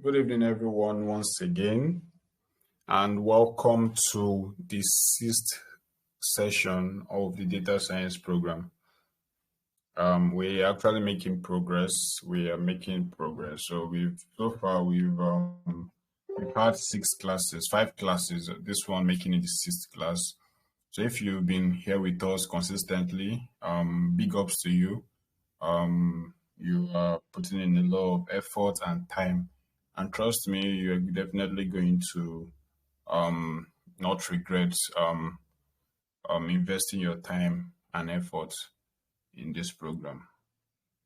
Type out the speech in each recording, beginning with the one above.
Good evening, everyone, once again, and welcome to the sixth session of the data science program. We're actually making progress. We are making progress. So we've had 5 classes. This one making it the sixth class. So if you've been here with us consistently, big ups to you. You are putting in a lot of effort and time, and trust me, you're definitely going to not regret investing your time and effort in this program.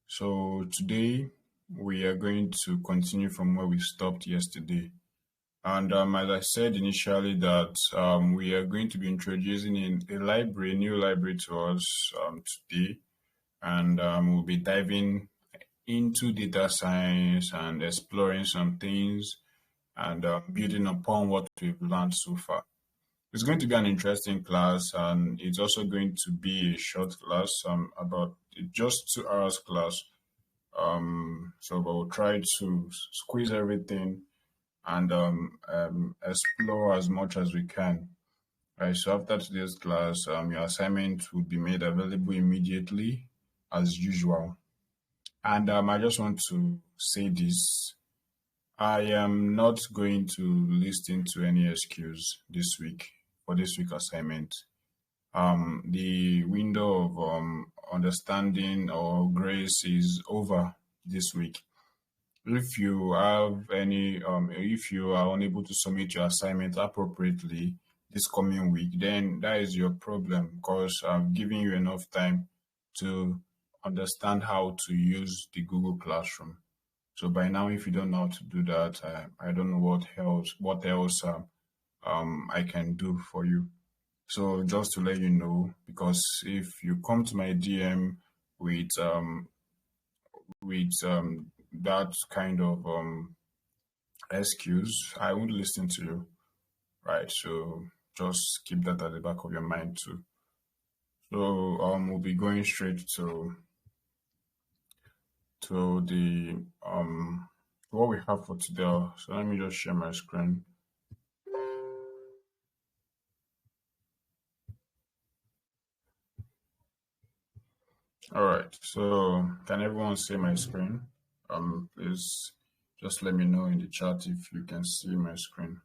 So today we are going to continue from where we stopped yesterday. And as I said initially, that we are going to be introducing a new library to us today, and we'll be diving into data science and exploring some things and building upon what we've learned so far. It's going to be an interesting class, and it's also going to be a short class, about just 2 hours class. So we'll try to squeeze everything and explore as much as we can. Right. So after today's class, your assignment will be made available immediately, as usual. And I just want to say this. I am not going to listen to any excuse this week for this week assignment. The window of understanding or grace is over this week. If you have any, if you are unable to submit your assignment appropriately this coming week, then that is your problem, because I've given you enough time to understand how to use the Google Classroom. So by now, if you don't know how to do that, I don't know what else I can do for you. So just to let you know, because if you come to my DM with that kind of excuse, I won't listen to you, right? So just keep that at the back of your mind too. So we'll be going straight to the what we have for today. So let me just share my screen. All right, so can everyone see my screen? Please just let me know in the chat if you can see my screen.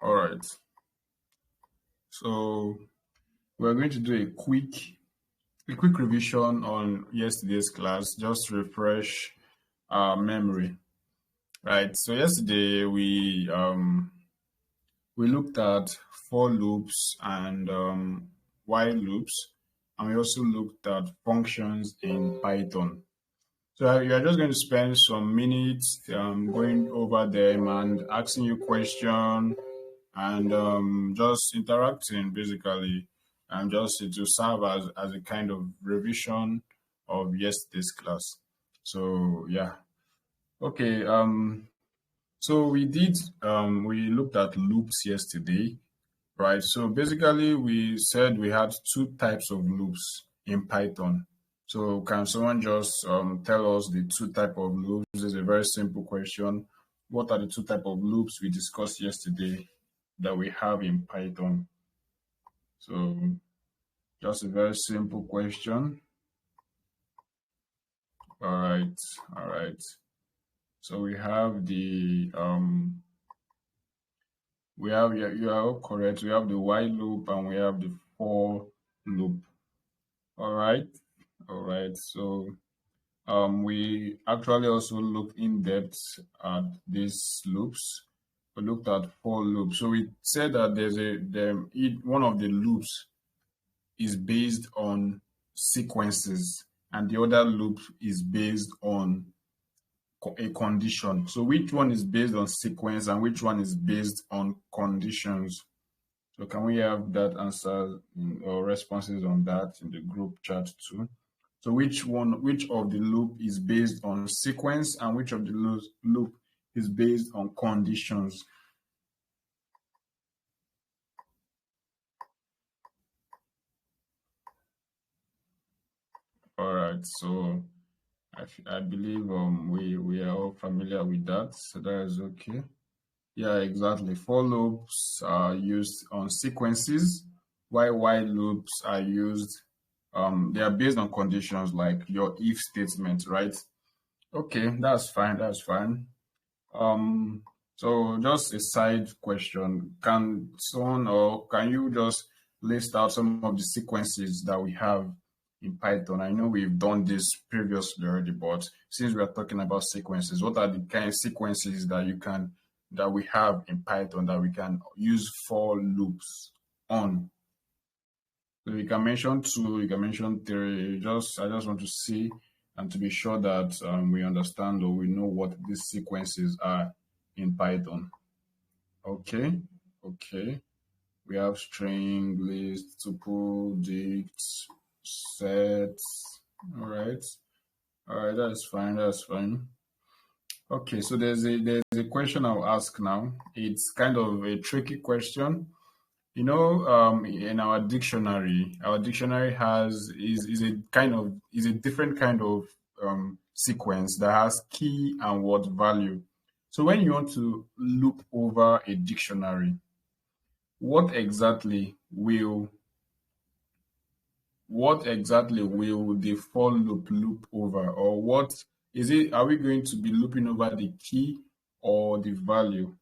All right, so we're going to do a quick revision on yesterday's class, just to refresh our memory. Right, so yesterday we looked at for loops and while loops, and we also looked at functions in Python. So you're just going to spend some minutes going over them and asking you questions and just interacting basically, and just to serve as a kind of revision of yesterday's class. So yeah, okay. So we looked at loops yesterday, right? So basically we said we had 2 types of loops in Python. So can someone just tell us the 2 types of loops? This is a very simple question. What are the 2 types of loops we discussed yesterday that we have in Python? So just a very simple question. All right. So we have the you are all correct. We have the while loop and we have the for loop. All right. So we actually also looked in depth at these loops. We looked at for loops. So we said that one of the loops is based on sequences and the other loop is based on a condition. So which one is based on sequence and which one is based on conditions? So can we have that answer or responses on that in the group chat too? So which of the loop is based on sequence and which of the loop is based on conditions? right? So I believe we are all familiar with that, so that is okay. Yeah, exactly. For loops are used on sequences, while while loops are used they are based on conditions like your if statement, right? Okay, that's fine, that's fine. Um, so just a side question. Can someone or can you just list out some of the sequences that we have in Python? I know we've done this previously already, but since we are talking about sequences, what are the kind of sequences that we have in Python that we can use for loops on? So you can mention two, you can mention three. I just want to see and to be sure that we understand or we know what these sequences are in Python. Okay, okay. We have string, list, tuple, dict, set. All right. That's fine. That's fine. Okay, so there's a question I'll ask now. It's kind of a tricky question. You know, in our dictionary is a different kind of sequence that has key and word value. So when you want to loop over a dictionary, what exactly will the for loop over, or what is it? Are we going to be looping over the key or the value?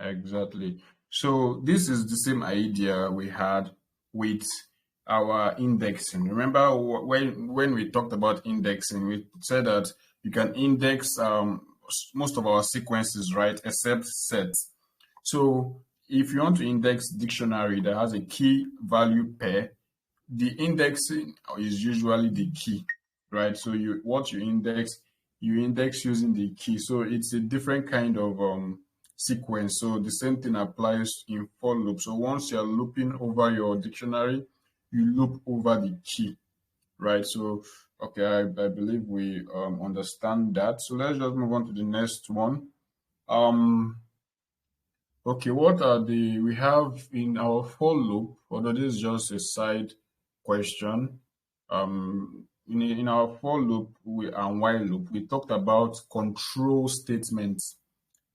Exactly. So this is the same idea we had with our indexing. Remember when we talked about indexing, we said that you can index most of our sequences, right, except sets. So if you want to index dictionary that has a key value pair, the indexing is usually the key, right? So you index using the key. So it's a different kind of sequence. So the same thing applies in for loop. So once you're looping over your dictionary, you loop over the key, right? So okay, I believe we understand that. So let's just move on to the next one. Um, Okay, what are the we have in our for loop, although this is just a side question. In our for loop and while loop, we talked about control statements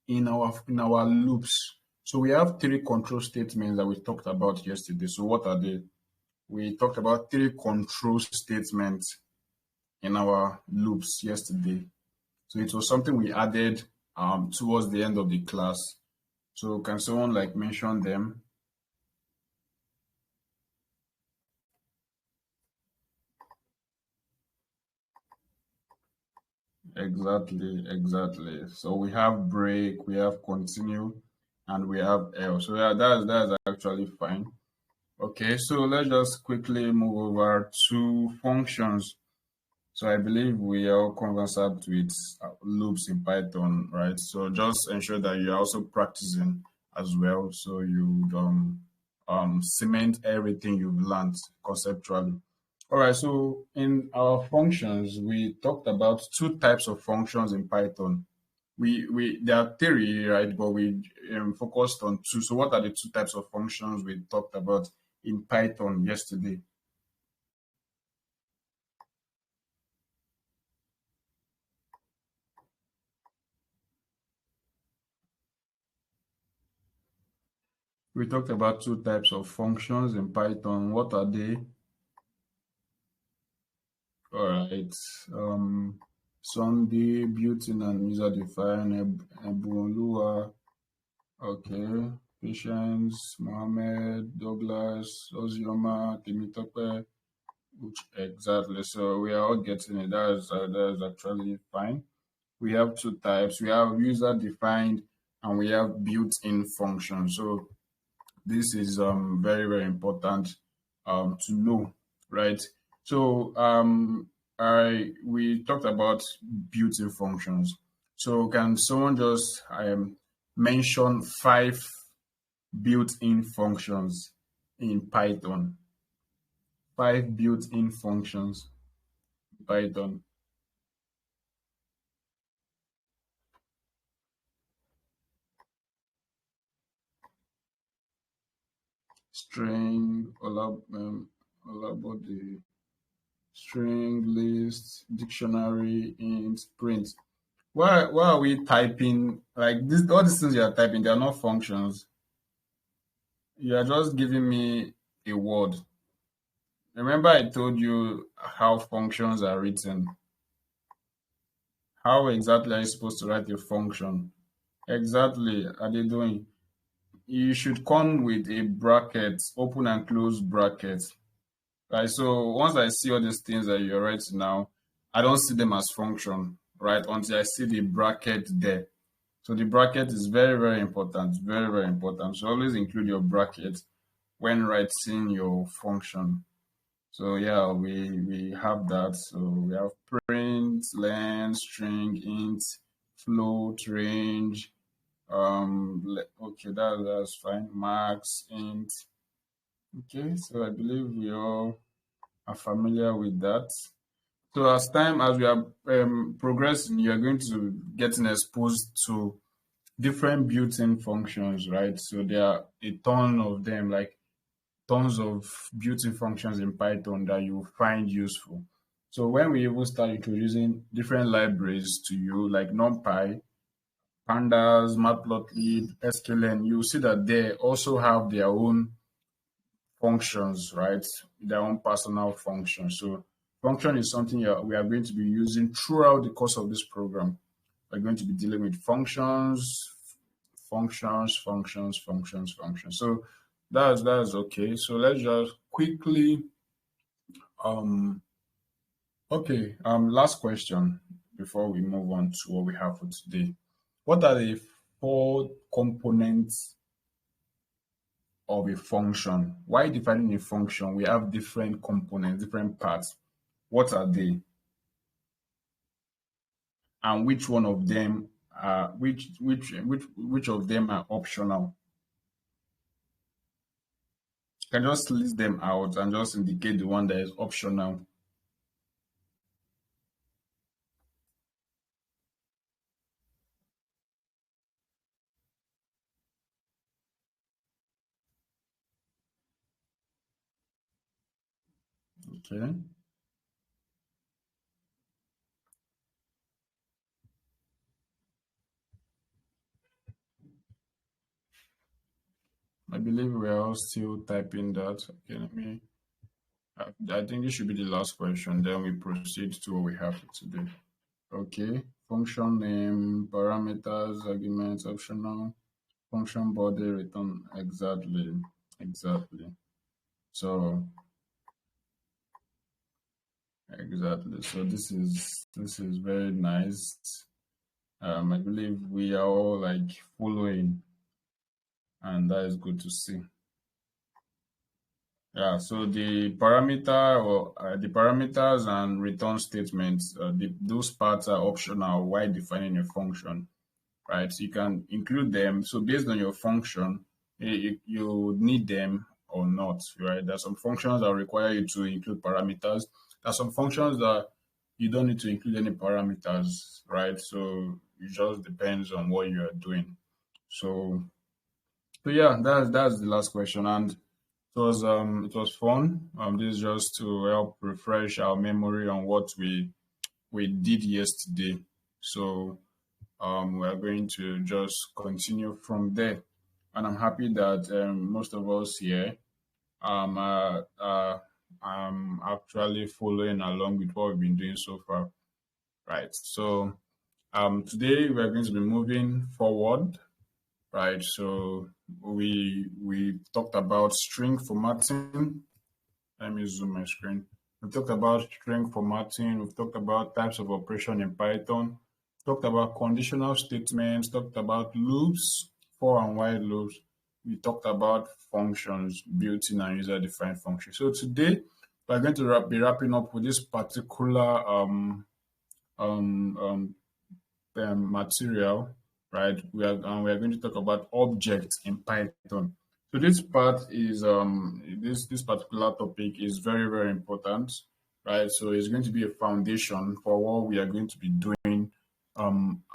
in our loops. So we have three control statements that we talked about yesterday. So what are they? We talked about three control statements in our loops yesterday. So it was something we added towards the end of the class. So can someone like mention them? Exactly, exactly. So we have break, we have continue, and we have L. So yeah, that's actually fine. Okay, so let's just quickly move over to functions. So I believe we are all conversant with loops in Python, right? So just ensure that you're also practicing as well, so you cement everything you've learned conceptually. All right, so in our functions, we talked about two types of functions in Python. We there are three, right? But we focused on two. So what are the two types of functions we talked about in Python yesterday? We talked about two types of functions in Python. What are they? All right. Um, Sunday, built-in and user-defined, Ebunoluwa. Okay. Patience, Mohammed, Douglas, Ozioma, Temitope. Which exactly? So we are all getting it. That is actually fine. We have two types. We have user-defined and we have built-in functions. So this is very important to know, right? So I we talked about built-in functions. So can someone just mention five built-in functions in Python? Five built-in functions in Python. string, all about the string, list, dictionary, int, print. Why are we typing like this? All these things you are typing, they are not functions. You are just giving me a word. Remember, I told you how functions are written. How exactly are you supposed to write a function? Exactly, are they doing? You should come with a bracket, open and close bracket. Right. So once I see all these things that you're writing now, I don't see them as function, right? Until I see the bracket there. So the bracket is very, very important. Very, very important. So always include your bracket when writing your function. So yeah, we have that. So we have print, len, string, int, float, range. Okay, that's fine. Max, int. Okay, so I believe we all are familiar with that. So as we are progressing, you are going to getting exposed to different built-in functions, right? So there are a ton of them, like tons of built-in functions in Python that you find useful. So when we even start introducing different libraries to you, like NumPy, Pandas, Matplotlib, sklearn, you see that they also have their own functions, right? Their own personal functions. So function is something we are going to be using throughout the course of this program. We're going to be dealing with functions. So that's okay. So let's just quickly last question before we move on to what we have for today. What are the four components of a function? Why defining a function? We have different components, different parts. What are they? And which one of them which of them are optional? You can just list them out and just indicate the one that is optional. Okay. I believe we are all still typing that. Okay, I think this should be the last question. Then we proceed to what we have for today. Okay. Function name, parameters, arguments, optional, function body, return. Exactly. So exactly. So this is very nice. I believe we are all like following, and that is good to see. Yeah, so the parameters and return statements, those parts are optional while defining a function, right? So you can include them. So based on your function, you need them or not, right? There are some functions that require you to include parameters. There are some functions that you don't need to include any parameters, right? So it just depends on what you are doing. So, so yeah, that's the last question, and it was fun. This is just to help refresh our memory on what we did yesterday. So we are going to just continue from there, and I'm happy that most of us here um uh, uh, actually following along with what we've been doing so far, right? So today we are going to be moving forward, right? So we talked about string formatting. Let me zoom my screen. We've talked about string formatting. We've talked about types of operation in Python. Talked about conditional statements. Talked about loops, for and while loops. We talked about functions, built-in and user-defined functions. So today we're going to be wrapping up with this particular um, um, material, right? We are going to talk about objects in Python. So this part is this particular topic is very, very important, right? So it's going to be a foundation for what we are going to be doing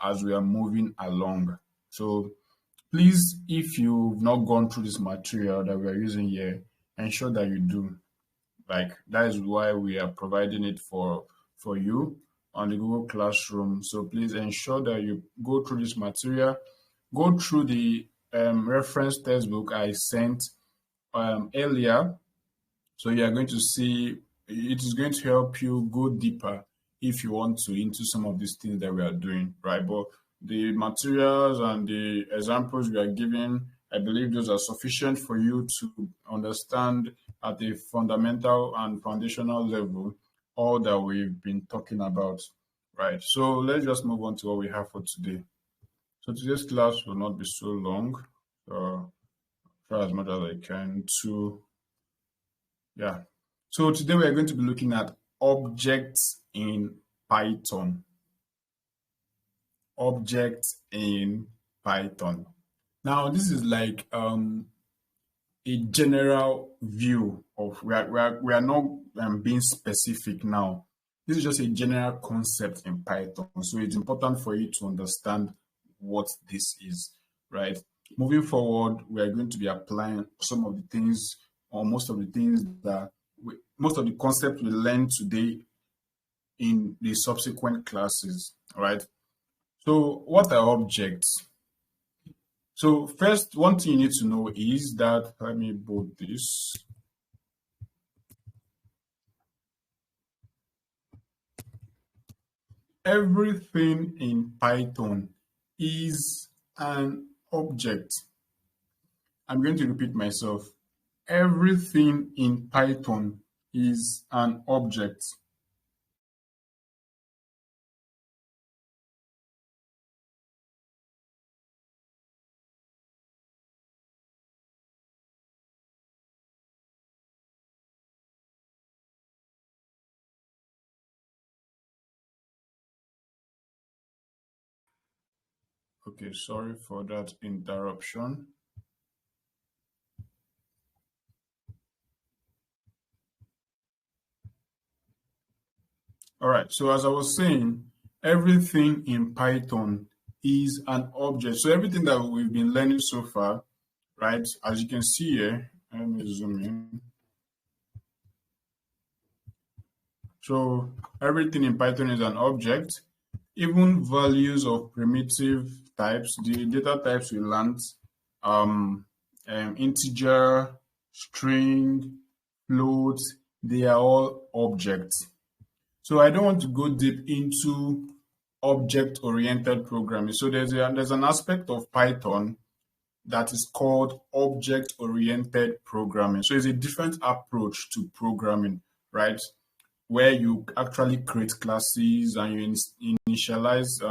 as we are moving along. So please, if you've not gone through this material that we are using here, ensure that you do. Like that is why we are providing it for you on the Google Classroom. So please ensure that you go through this material, go through the reference textbook I sent earlier. So you are going to see it is going to help you go deeper if you want to into some of these things that we are doing, right? But the materials and the examples we are giving, I believe those are sufficient for you to understand at a fundamental and foundational level all that we've been talking about, right? So let's just move on to what we have for today. So today's class will not be so long. Try as much as I can to, yeah. So today we are going to be looking at objects in Python. Objects in Python. Now this is like a general view of we are not being specific now. This is just a general concept in Python. So it's important for you to understand what this is, right? Moving forward, we are going to be applying some of the things or most of the things that most of the concepts we learn today in the subsequent classes, right? So what are objects? So first, one thing you need to know is that, let me bold this. Everything in Python is an object. I'm going to repeat myself. Everything in Python is an object. Okay, sorry for that interruption. All right, so as I was saying, everything in Python is an object. So everything that we've been learning so far, right, as you can see here, let me zoom in. So everything in Python is an object. Even values of primitive types, the data types we learned, integer, string, float, they are all objects. So I don't want to go deep into object-oriented programming. So there's an aspect of Python that is called object-oriented programming. So it's a different approach to programming, right? Where you actually create classes and you initialize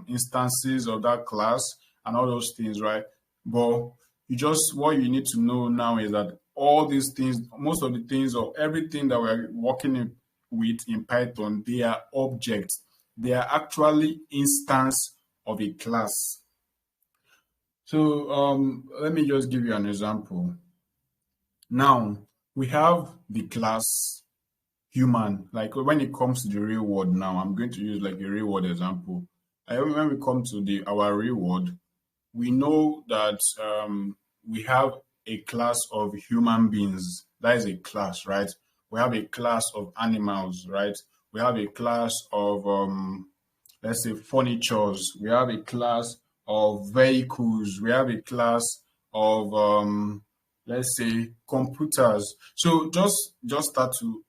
instances of that class and all those things, right? But what you need to know now is that all these things, most of the things or everything that we're working with in Python, they are objects. They are actually instance of a class. So let me just give you an example. Now we have the class human. Like when it comes to the real world now, I'm going to use like a real world example. When we come to our real world, we know that we have a class of human beings. That is a class, right? We have a class of animals, right? We have a class of let's say furnitures. We have a class of vehicles. We have a class of let's say computers. So just start to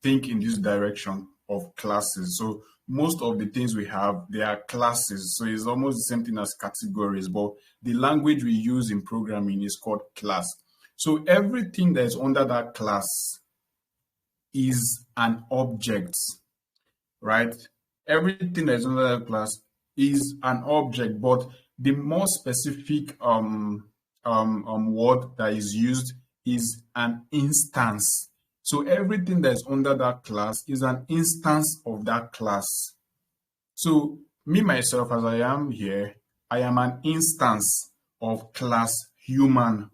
think in this direction of classes. So most of the things we have, they are classes. So it's almost the same thing as categories, but the language we use in programming is called class. So everything that is under that class is an object, right? Everything that is under that class is an object, but the more specific word that is used is an instance. So everything that's under that class is an instance of that class. So me, myself, as I am here, I am an instance of class human.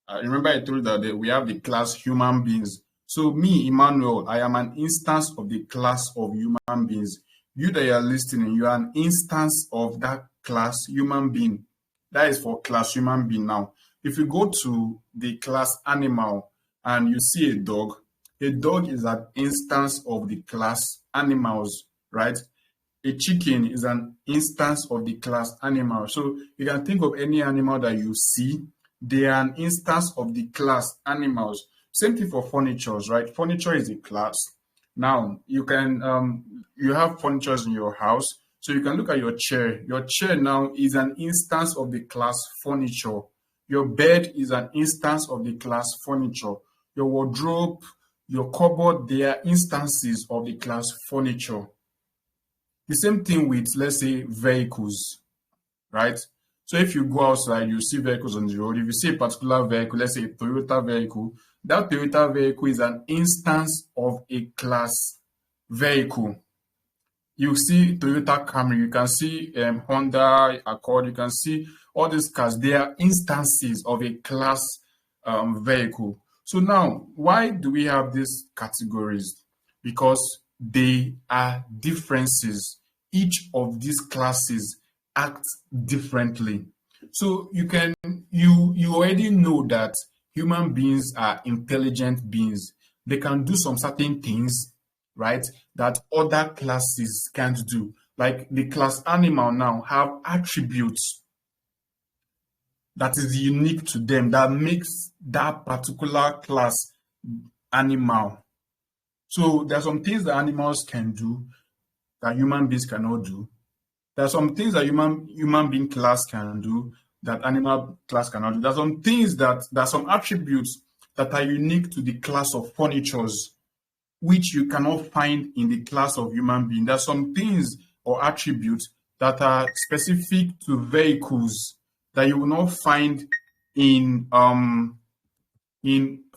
Remember I told you that we have the class human beings. So me, Emmanuel, I am an instance of the class of human beings. You that you are listening, you are an instance of that class human being. That is for class human being now. if you go to the class animal and you see a dog is an instance of the class animals, right? A chicken is an instance of the class animal. So you can think of any animal that you see, they are an instance of the class animals. Same thing for furnitures, right? Furniture is a class. Now you have furnitures in your house. So you can look at your chair. Your chair now is an instance of the class furniture. Your bed is an instance of the class furniture. Your wardrobe, your cupboard, they are instances of the class furniture. The same thing with, let's say, vehicles, right? So if you go outside, you see vehicles on the road. If you see a particular vehicle, let's say a Toyota vehicle, that Toyota vehicle is an instance of a class vehicle. You see Toyota Camry, you can see Honda Accord, you can see all these cars. They are instances of a class vehicle. So now, why do we have these categories? Because they are differences. Each of these classes act differently. So you already know that human beings are intelligent beings. They can do some certain things, right, that other classes can't do. Like the class animal now have attributes that is unique to them that makes that particular class animal. So there are some things that animals can do that human beings cannot do. There are some things that human being class can do that animal class cannot do. There are some things that there are some attributes that are unique to the class of furnitures which you cannot find in the class of human being. There are some things or attributes that are specific to vehicles that you will not find in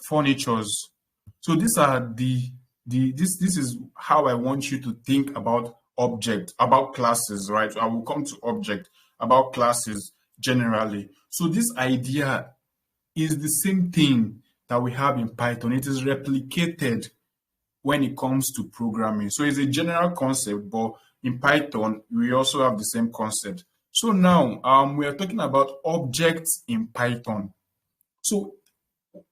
furnitures. So these are this is how I want you to think about about classes, right? I will come to object about classes generally. So this idea is the same thing that we have in Python. It is replicated when it comes to programming. So it's a general concept, but in Python, we also have the same concept. So now we are talking about objects in Python. So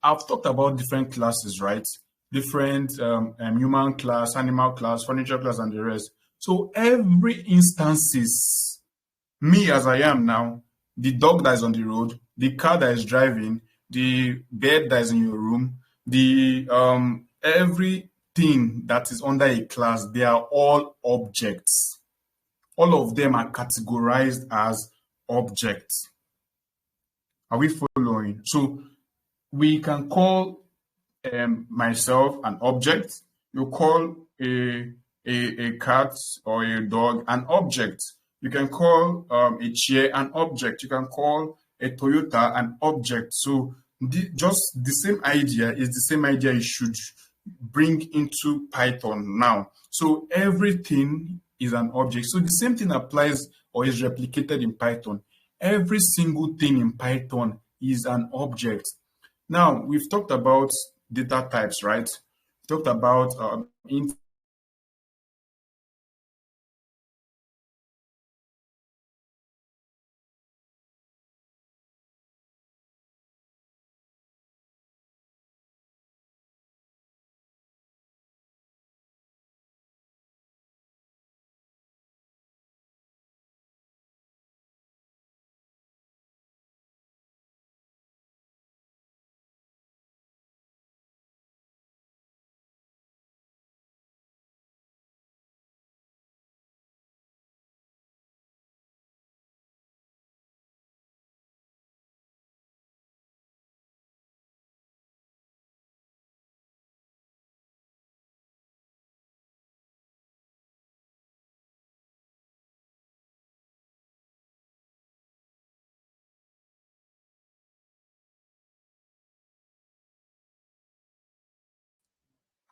I've talked about different classes, right? Different human class, animal class, furniture class, and the rest. So every instances, me as I am now, the dog that is on the road, the car that is driving, the bed that is in your room, the everything that is under a class, they are all objects. All of them are categorized as objects. Are we following? So we can call myself an object. You call a cat or a dog an object. You can call a chair an object. You can call a Toyota an object. So just the same idea is the same idea you should bring into Python now. So everything is an object. So the same thing applies or is replicated in Python. Every single thing in Python is an object. Now, we've talked about data types, right? We talked about int.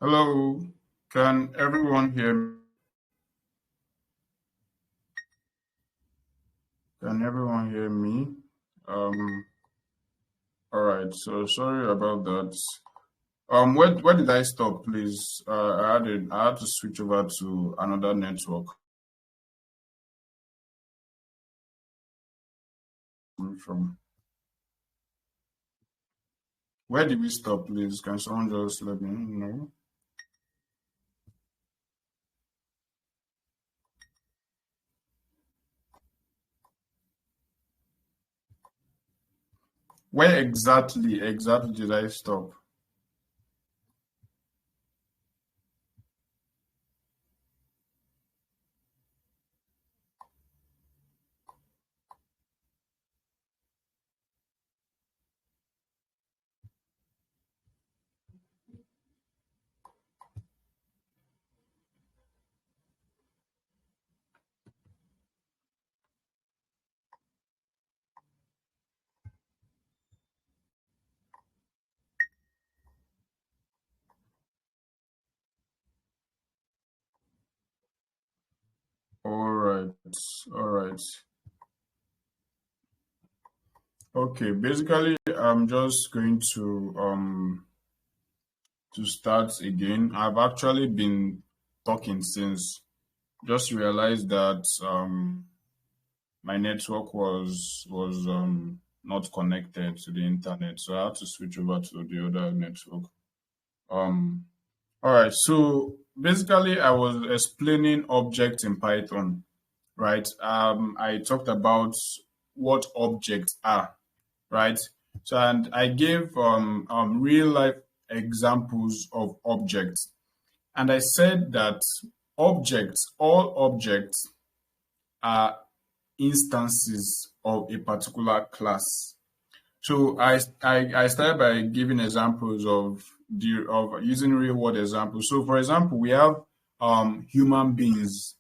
Hello, can everyone hear me? Can everyone hear me? Um, all right, so sorry about that. Where did I stop, please? I had to switch over to another network from. Where did we stop, please? Can someone just let me know? Where exactly did I stop? All right, all right. Okay, basically, I'm just going to start again. I've actually been talking since. Just realized that my network was not connected to the internet, so I had to switch over to the other network. Um, all right. So basically, I was explaining objects in Python, right? I talked about what objects are, right? So and I gave real life examples of objects, and I said that all objects are instances of a particular class. So I started by giving examples of using real world examples. So for example, we have human beings.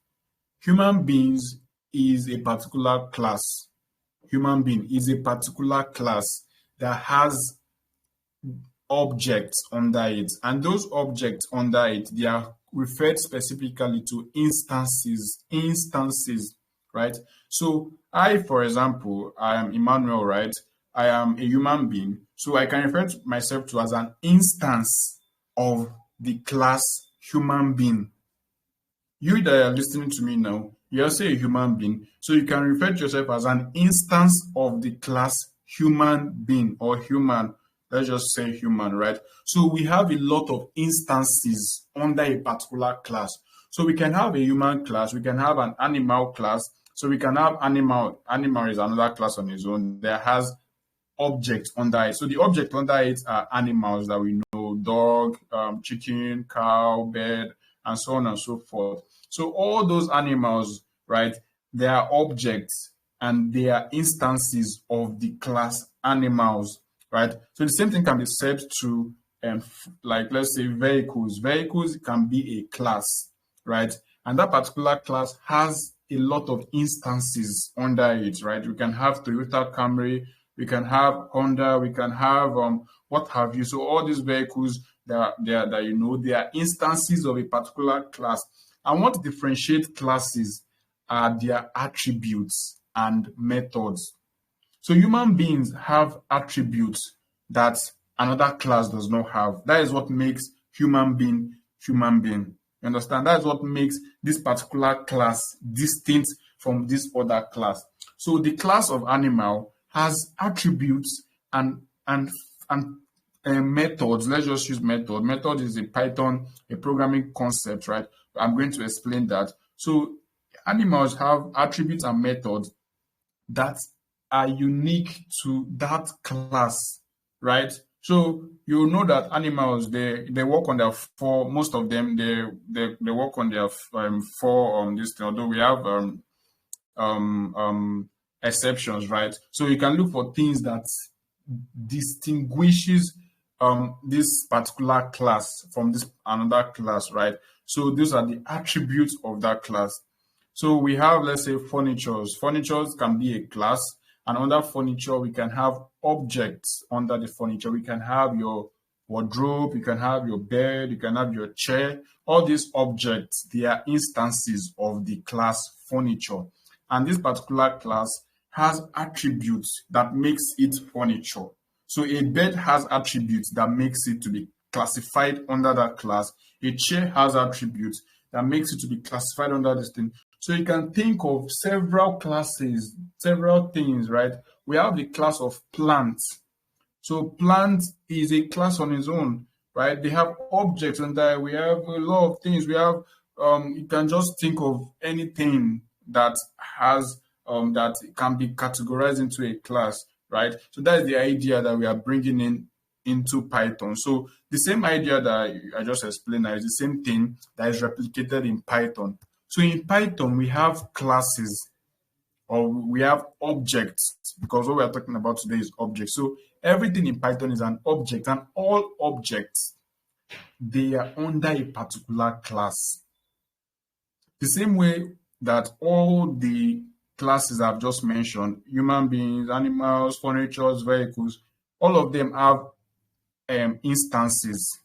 Human beings is a particular class. Human being is a particular class that has objects under it, and those objects under it, they are referred specifically to instances, right? So I, for example, I am Emmanuel, right? I am a human being, so I can refer to myself to as an instance of the class human being. You that are listening to me now, you're also a human being. So you can refer to yourself as an instance of the class human being or human. Let's just say human, right? So we have a lot of instances under a particular class. So we can have a human class, we can have an animal class. So we can have animal. Animal is another class on its own that has objects under it. So the object under it are animals that we know: dog, chicken, cow, bird, and so on and so forth. So all those animals, right? They are objects and they are instances of the class animals, right? So the same thing can be said to, like, let's say vehicles. Vehicles can be a class, right? And that particular class has a lot of instances under it, right? We can have Toyota Camry, we can have Honda, we can have what have you. So all these vehicles that you know, they are instances of a particular class. And what differentiates classes are their attributes and methods. So human beings have attributes that another class does not have. That is what makes human being human being. You understand? That is what makes this particular class distinct from this other class. So the class of animal has attributes and methods. Let's just use method. Method is a Python, a programming concept, right? I'm going to explain that. So animals have attributes and methods that are unique to that class, right? So you know that animals, they work on their four. Most of them, they work on their four this thing. Although we have um um exceptions, right? So you can look for things that distinguishes this particular class from this another class, right? So those are the attributes of that class. So we have, let's say, furnitures. Furnitures can be a class, and under furniture, we can have objects under the furniture. We can have your wardrobe, you can have your bed, you can have your chair. All these objects, they are instances of the class furniture. And this particular class has attributes that makes it furniture. So a bed has attributes that makes it to be classified under that class. A chair has attributes that makes it to be classified under this thing. So you can think of several classes, several things, right? We have the class of plants. So plant is a class on its own, right? They have objects and that we have a lot of things. We have you can just think of anything that has that can be categorized into a class, right? So that's the idea that we are bringing in into Python. So the same idea that I just explained now is the same thing that is replicated in Python. So in Python, we have classes or we have objects because what we are talking about today is objects. So everything in Python is an object, and all objects they are under a particular class. The same way that all the classes I've just mentioned, human beings, animals, furniture, vehicles, all of them have instances,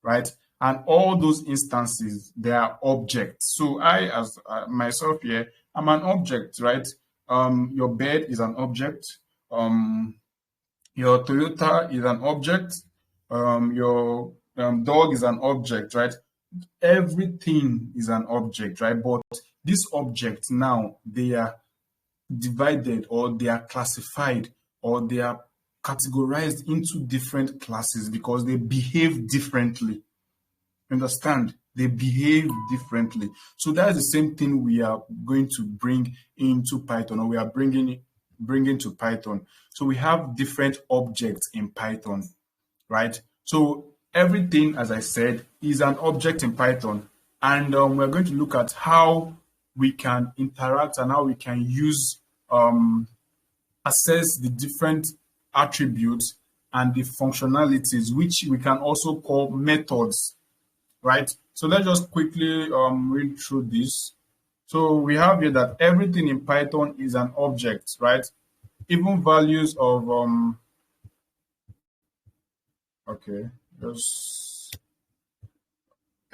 right? And all those instances, they are objects. So I, as myself here, I'm an object, right? Your bed is an object. Um, your Toyota is an object. Your dog is an object, right? Everything is an object, right? But these objects now, they are divided or they are classified or they are categorized into different classes because they behave differently. Understand? They behave differently. So that's the same thing we are going to bring into Python, or we are bringing to Python. So we have different objects in Python, right? So everything, as I said, is an object in Python, and we're going to look at how we can interact and how we can use assess the different attributes and the functionalities, which we can also call methods, right? So let's just quickly read through this. So we have here that everything in Python is an object, right? Even values of okay, just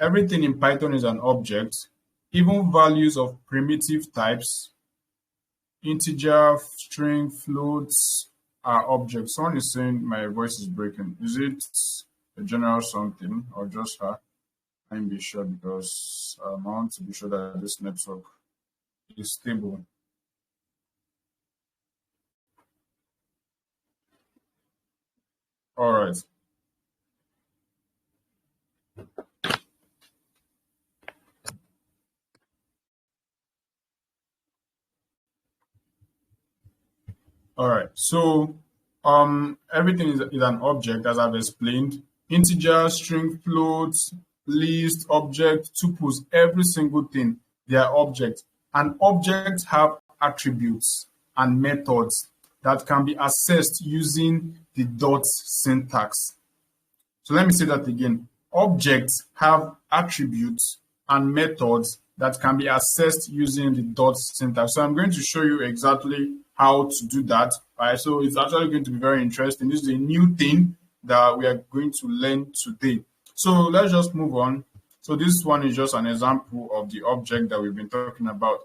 everything in Python is an object. Even values of primitive types, integer, string, floats are objects. Someone is saying my voice is breaking. Is it a general something or just her? I'm be sure because I want to be sure that this network is stable. All right. All right. So everything is an object as I've explained. Integer, string, floats, list, object, tuples, every single thing, they are objects. And objects have attributes and methods that can be accessed using the dot syntax. So let me say that again. Objects have attributes and methods that can be accessed using the dot syntax. So I'm going to show you exactly how to do that. Right? So it's actually going to be very interesting. This is a new thing that we are going to learn today. So let's just move on. So this one is just an example of the object that we've been talking about.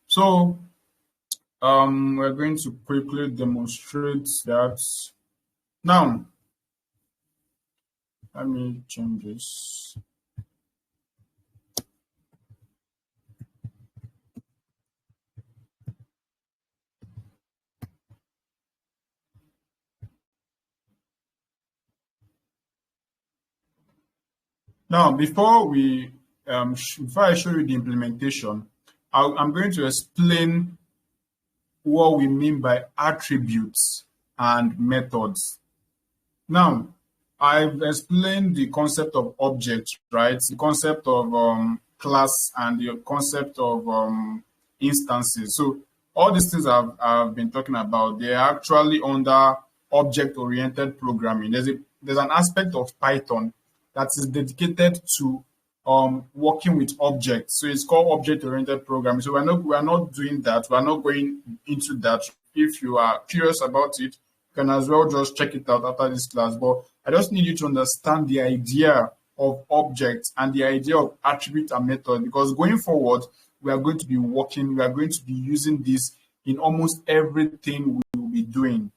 So we're going to quickly demonstrate that. Now, let me change this. Now, before I show you the implementation, I'm going to explain what we mean by attributes and methods. Now, I've explained the concept of object, right? The concept of class and the concept of instances. So all these things I've been talking about, they're actually under object-oriented programming. There's an aspect of Python that is dedicated to working with objects. So it's called object-oriented programming. So we're not doing that. We're not going into that. If you are curious about it, you can as well just check it out after this class. But I just need you to understand the idea of objects and the idea of attribute and method, because going forward, we are going to be using this in almost everything we will be doing.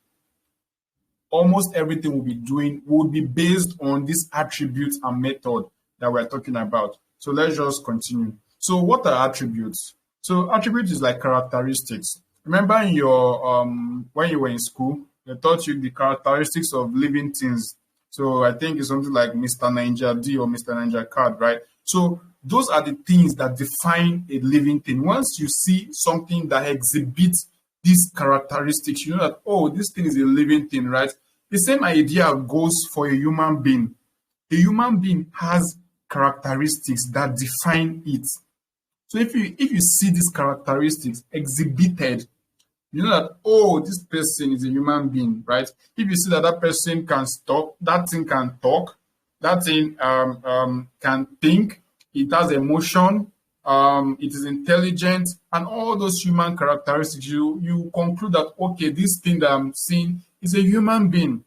Almost everything we'll be doing will be based on this attribute and method that we're talking about. So let's just continue. So what are attributes? So attributes is like characteristics. Remember in your when you were in school, They taught you the characteristics of living things. So I think it's something like Mr. Ninja D or Mr. Ninja Card, right? So those are the things that define a living thing. Once you see something that exhibits these characteristics, you know that, oh, this thing is a living thing, right? The same idea goes for a human being. A human being has characteristics that define it. So if you see these characteristics exhibited, you know that, oh, this person is a human being, right? If you see that that person can stop, that thing can talk, that thing can think, it has emotion, it is intelligent, and all those human characteristics, you conclude that, okay, this thing that I'm seeing is a human being.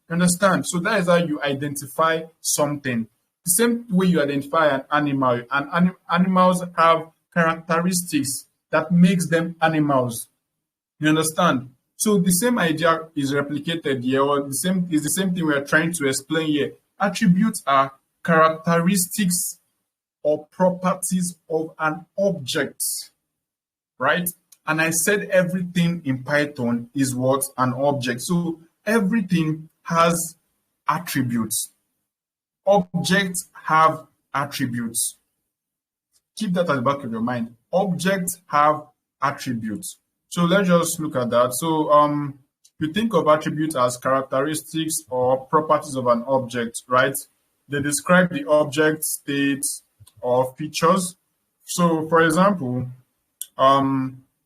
Understand? So that is how you identify something. The same way you identify an animal, and animals have characteristics that makes them animals. You understand? So the same idea is replicated here, or the same is the same thing we are trying to explain here. Attributes are characteristics or properties of an object, right? And I said everything in Python is what? An object. So everything has attributes. Objects have attributes. Keep that at the back of your mind. Objects have attributes. So let's just look at that. So you think of attributes as characteristics or properties of an object, right? They describe the object, state, or features. So for example,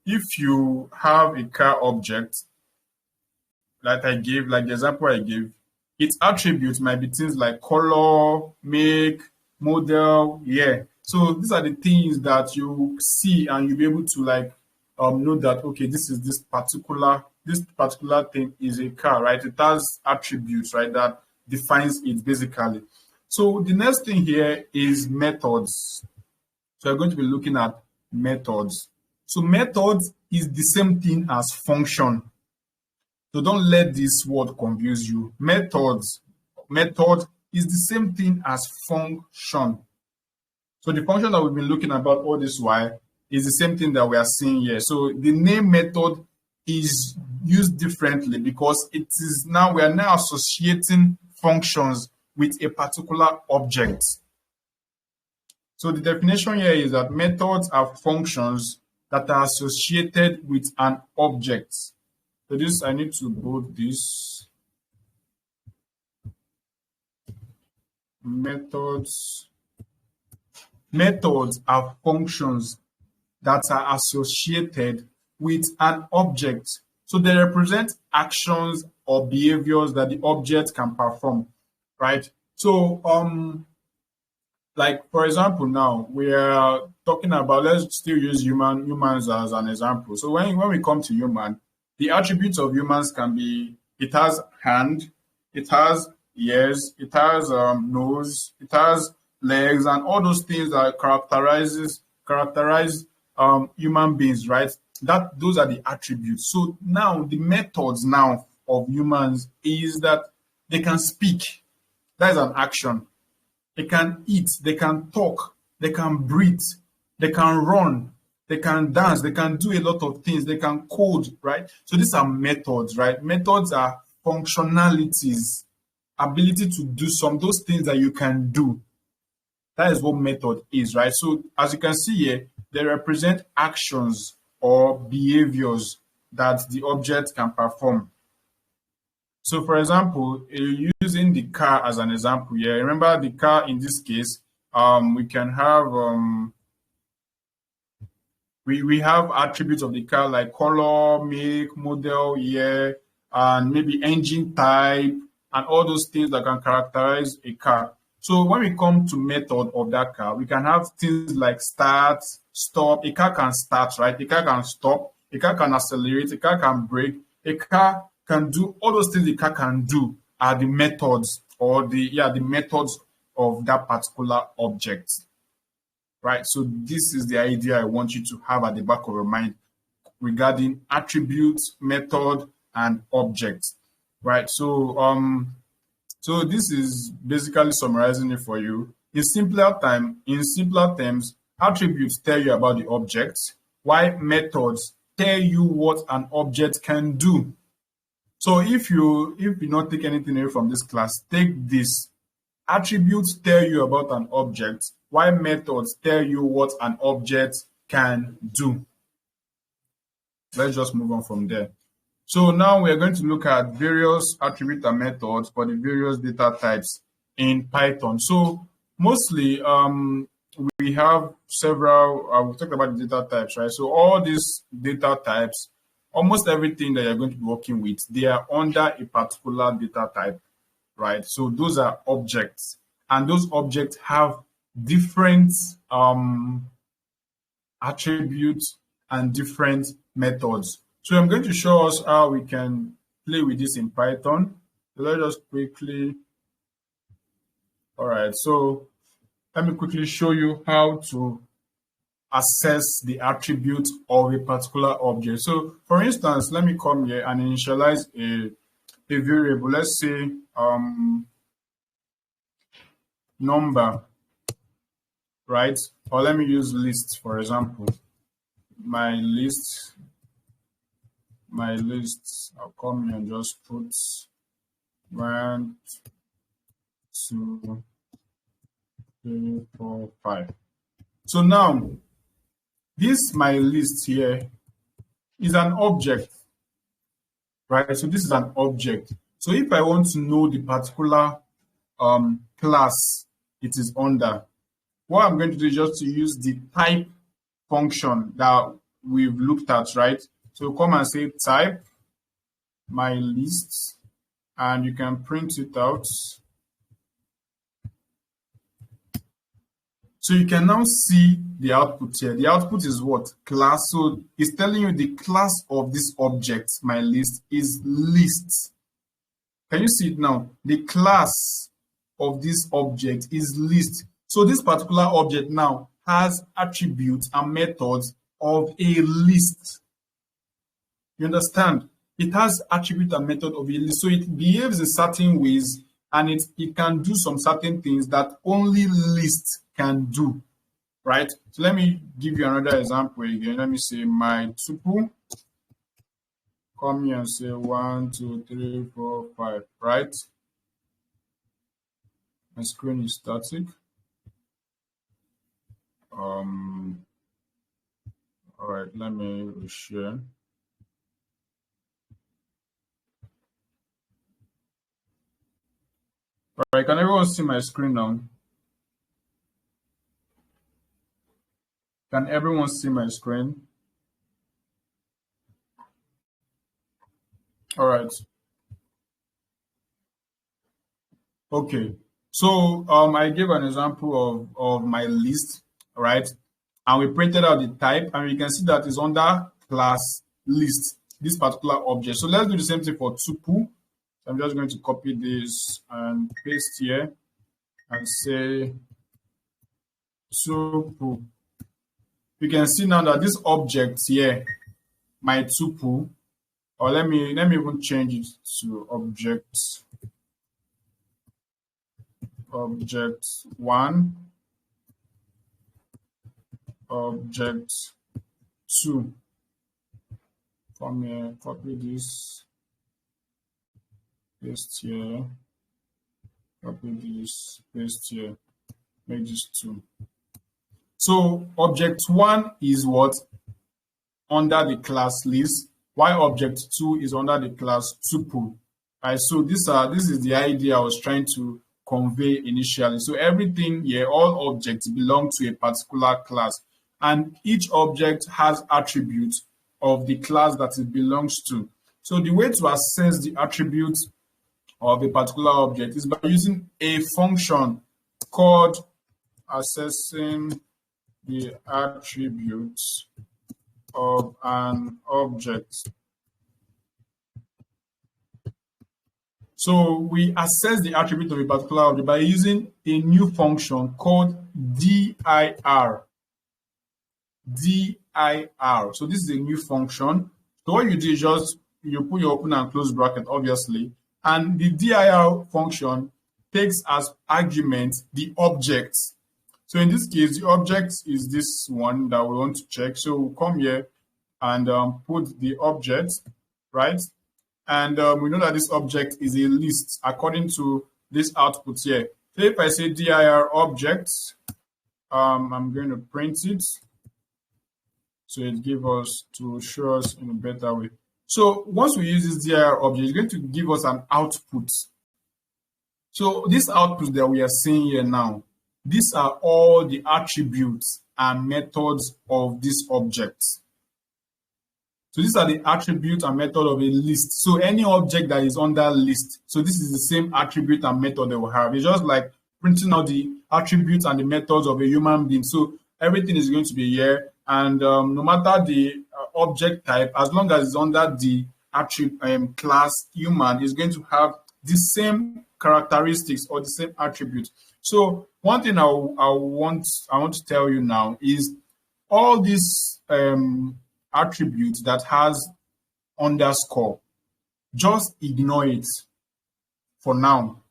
if you have a car object that I gave, like the example I gave, its attributes might be things like color, make, model, yeah. So these are the things that you see and you'll be able to like know that, okay, this particular thing is a car, right? It has attributes, right, that defines it basically. So the next thing here is methods. So we're going to be looking at methods. So methods is the same thing as function. So don't let this word confuse you. Method is the same thing as function. So the function that we've been looking about all this while is the same thing that we are seeing here. So the name method is used differently because it is now we are now associating functions with a particular object. So the definition here is that methods are functions that are associated with an object. So this, I need to bold this. Methods are functions that are associated with an object. So they represent actions or behaviors that the object can perform, right? So like for example, now we are talking about, let's still use humans as an example. So when we come to human, the attributes of humans can be, it has hand, it has ears, it has nose, it has legs, and all those things that characterize human beings, right? Those are the attributes. So now the methods now of humans is that they can speak. That is an action. They can eat, they can talk, they can breathe, they can run, they can dance, they can do a lot of things, they can code, right? So these are methods, right? Methods are functionalities, ability to do those things that you can do. That is what method is, right? So as you can see here, they represent actions or behaviors that the object can perform. So for example, using the car as an example here, remember the car in this case, we can have we have attributes of the car like color, make, model, year, and maybe engine type, and all those things that can characterize a car. So when we come to method of that car, we can have things like start, stop. A car can start, right? A car can stop. A car can accelerate. A car can brake. A car can do all those things. The car can do are the methods or the methods of that particular object, right? So this is the idea I want you to have at the back of your mind regarding attributes, method, and object, right? So this is basically summarizing it for you. In simpler terms, attributes tell you about the object, while methods tell you what an object can do. So if you not take anything away from this class, take this. Attributes tell you about an object, while methods tell you what an object can do. Let's just move on from there. So now we are going to look at various attribute and methods for the various data types in Python. So mostly we have several, we've talked about the data types, right? So all these data types, almost everything that you're going to be working with, they are under a particular data type, right? So those are objects, and those objects have different attributes and different methods. So I'm going to show us how we can play with this in Python. Let us quickly, all right, so let me quickly show you how to access the attribute of a particular object. So for instance, let me come here and initialize a variable. Let's say number, right? Or let me use list, for example. My list, I'll come here and just put 1, 2, 3, 4, 5. So now, this my list here is an object, right? So this is an object. So if I want to know the particular class it is under, what I'm going to do is just to use the type function that we've looked at, right? So come and say type my list, and you can print it out. So you can now see the output here. The output is what? Class. So it's telling you the class of this object, my list, is list. Can you see it now? The class of this object is list. So this particular object now has attributes and methods of a list. You understand? It has attribute and method of a list. So it behaves in certain ways, and it can do some certain things that only list can do, right? So let me give you another example again. Let me say my tuple. Come here and say 1, 2, 3, 4, 5, right? My screen is static. All right, let me share. All right, can everyone see my screen now? Can everyone see my screen? All right. Okay. So I gave an example of my list, right? And we printed out the type, and you can see that it's under class list, this particular object. So let's do the same thing for tuple. So I'm just going to copy this and paste here and say tuple. You can see now that this object here, my tuple, or let me even change it to object 1, object 2. Come here, copy this, paste here, copy this, paste here, make this 2. So object 1 is what? Under the class list, while object 2 is under the class tuple. Right? So this is the idea I was trying to convey initially. So everything here, all objects belong to a particular class, and each object has attributes of the class that it belongs to. So the way to access the attributes of a particular object is by using a function called accessing the attributes of an object. So we access the attribute of a particular object by using a new function called dir. dir. So this is a new function. So what you do is just you put your open and close bracket, obviously, and the dir function takes as argument the object. So in this case, the object is this one that we want to check. So we'll come here and put the object, right? And we know that this object is a list according to this output here. So if I say dir object, I'm going to print it. So it gives us to show us in a better way. So once we use this dir object, it's going to give us an output. So this output that we are seeing here now, these are all the attributes and methods of this object. So these are the attribute and method of a list. So any object that is under list, so this is the same attribute and method that we have. It's just like printing out the attributes and the methods of a human being. So everything is going to be here, and no matter the object type, as long as it's under the attribute class human, is going to have the same characteristics or the same attribute. So one thing I want to tell you now is all these attributes that has underscore, just ignore it for now,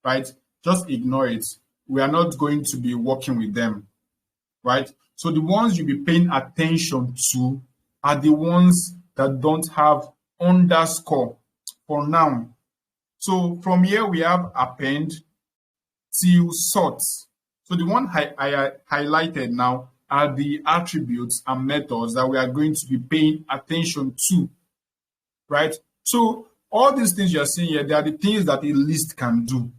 right? Just ignore it. We are not going to be working with them, right? So the ones you'll be paying attention to are the ones that don't have underscore for now. So from here we have append till sort. So the one I highlighted now are the attributes and methods that we are going to be paying attention to, right? So all these things you're seeing here, they are the things that a list can do,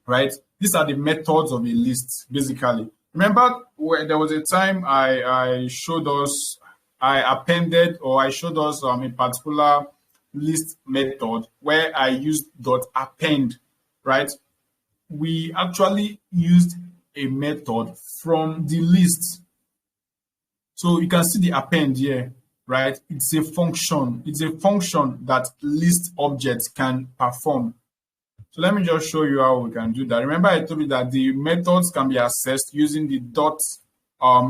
right? These are the methods of a list, basically. Remember, there was a time I showed us, I appended, or I showed us a particular list method where I used .append, right? We actually used a method from the list. So you can see the append here, right? It's a function. It's a function that list objects can perform. So let me just show you how we can do that. Remember, I told you that the methods can be accessed using the dot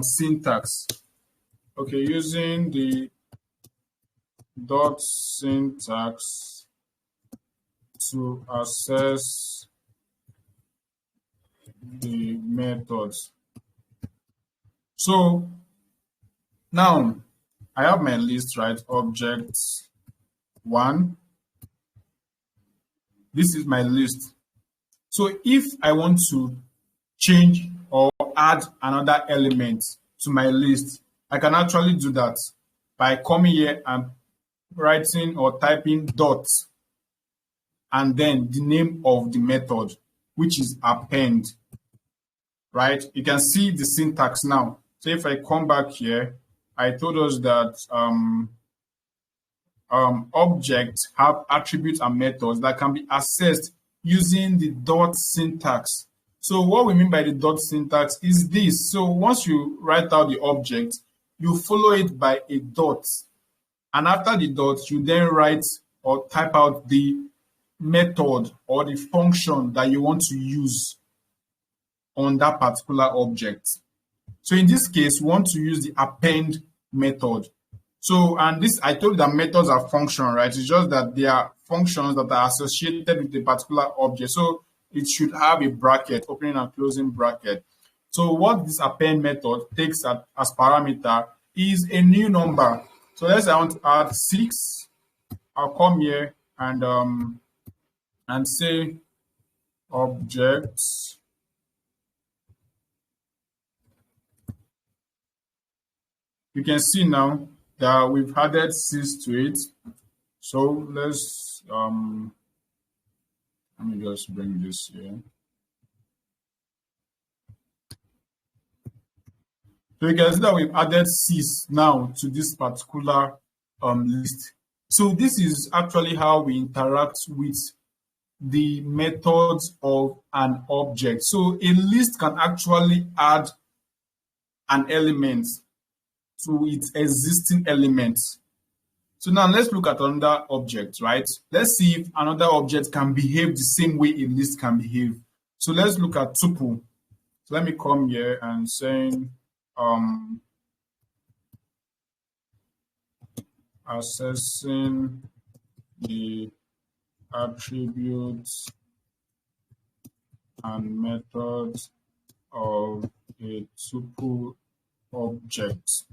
syntax. Okay, using the dot syntax to access the methods. So now I have my list, right? Object 1. This is my list. So if I want to change or add another element to my list, I can actually do that by coming here and writing or typing dot and then the name of the method, which is append, right? You can see the syntax now. So if I come back here, I told us that objects have attributes and methods that can be accessed using the dot syntax. So what we mean by the dot syntax is this. So once you write out the object, you follow it by a dot. And after the dot, you then write or type out the method or the function that you want to use on that particular object. So in this case, we want to use the append method. So, and this, I told you that methods are functions, right? It's just that they are functions that are associated with a particular object. So it should have a bracket, opening and closing bracket. So what this append method takes as parameter is a new number. So let's say I want to add 6. I'll come here and say objects. You can see now that we've added 6 to it. So let's let me just bring this here. So you can see that we've added 6 now to this particular list. So this is actually how we interact with the methods of an object. So a list can actually add an element to its existing elements. So now let's look at another object, right? Let's see if another object can behave the same way a list can behave. So let's look at tuple. So let me come here and say assessing the attributes and methods of a tuple object.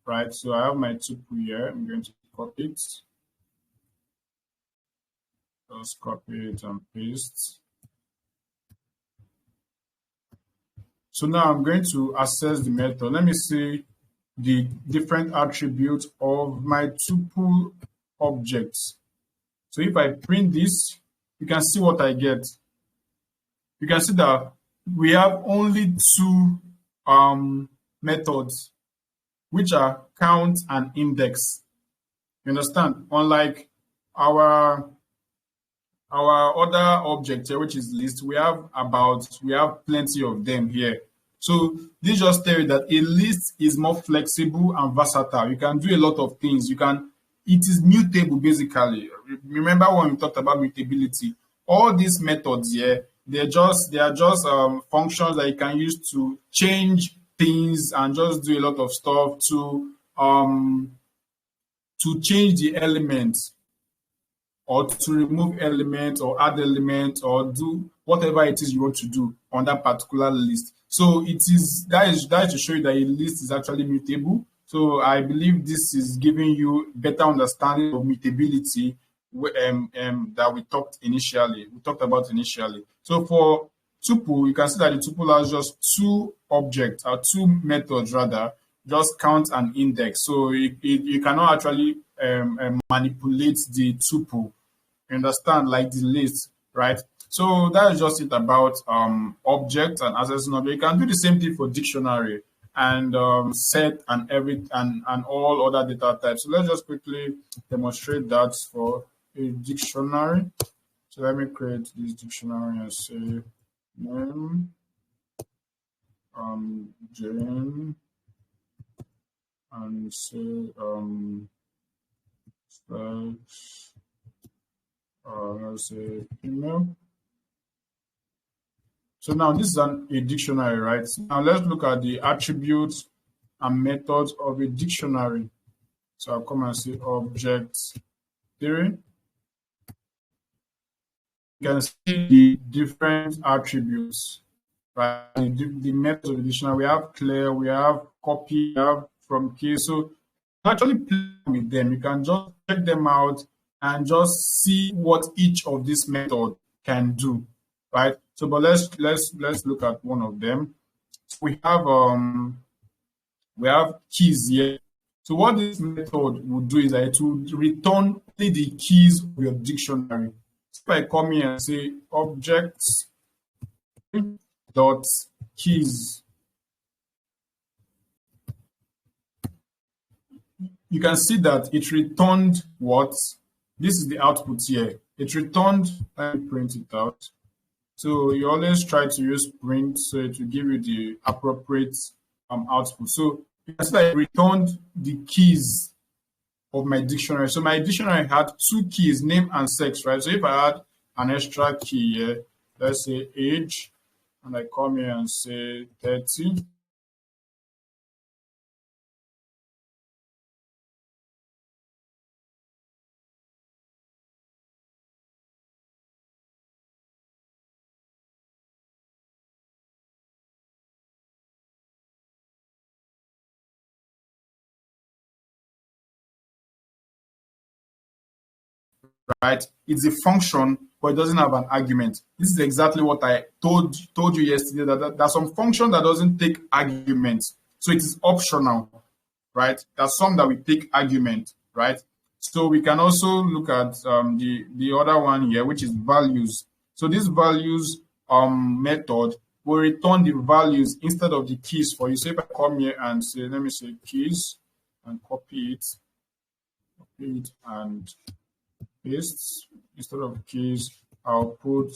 Right, so I have my tuple here. I'm going to copy it. Just copy it and paste. So now I'm going to access the method. Let me see the different attributes of my tuple objects. So if I print this, you can see what I get. You can see that we have only two methods, which are count and index. You understand? Unlike our other object here, which is list, we have plenty of them here. So this just tells you that a list is more flexible and versatile. You can do a lot of things. It is mutable basically. Remember when we talked about mutability? All these methods here, they are just functions that you can use to change things and just do a lot of stuff to change the elements or to remove elements or add elements or do whatever it is you want to do on that particular list. So that is to show you that a list is actually mutable. So I believe this is giving you better understanding of mutability that we talked about initially. So for tuple, you can see that the tuple has just two objects or two methods rather, just count and index. So you cannot actually manipulate the tuple. You understand, like the list, right? So that is just it about object and accessing object. You can do the same thing for dictionary and set and and all other data types. So let's just quickly demonstrate that for a dictionary. So let me create this dictionary and say name Jane and say slash let's say email. So now this is a dictionary, right? Now let's look at the attributes and methods of a dictionary. So I'll come and say object theory. You can see the different attributes, right? The methods of the dictionary. We have clear, we have copy, we have from case. So actually play with them. You can just check them out and just see what each of these methods can do, right? So, but let's look at one of them. So we have keys here. So what this method will do is that it will return only the keys of your dictionary. So if I come here and say objects dot keys, you can see that it returned what? This is the output here. It returned, let me print it out. So you always try to use print so it will give you the appropriate output. So you can see that it returned the keys of my dictionary. So my dictionary had two keys, name and sex, right? So if I add an extra key here, let's say age, and I come here and say 30, right? It's a function, but it doesn't have an argument. This is exactly what I told you yesterday, that there's some function that doesn't take arguments. So it is optional, right? There's some that we take argument, right? So we can also look at the other one here, which is values. So this values method will return the values instead of the keys for you. So if I come here and say, let me say keys and copy it and paste, instead of keys, I'll put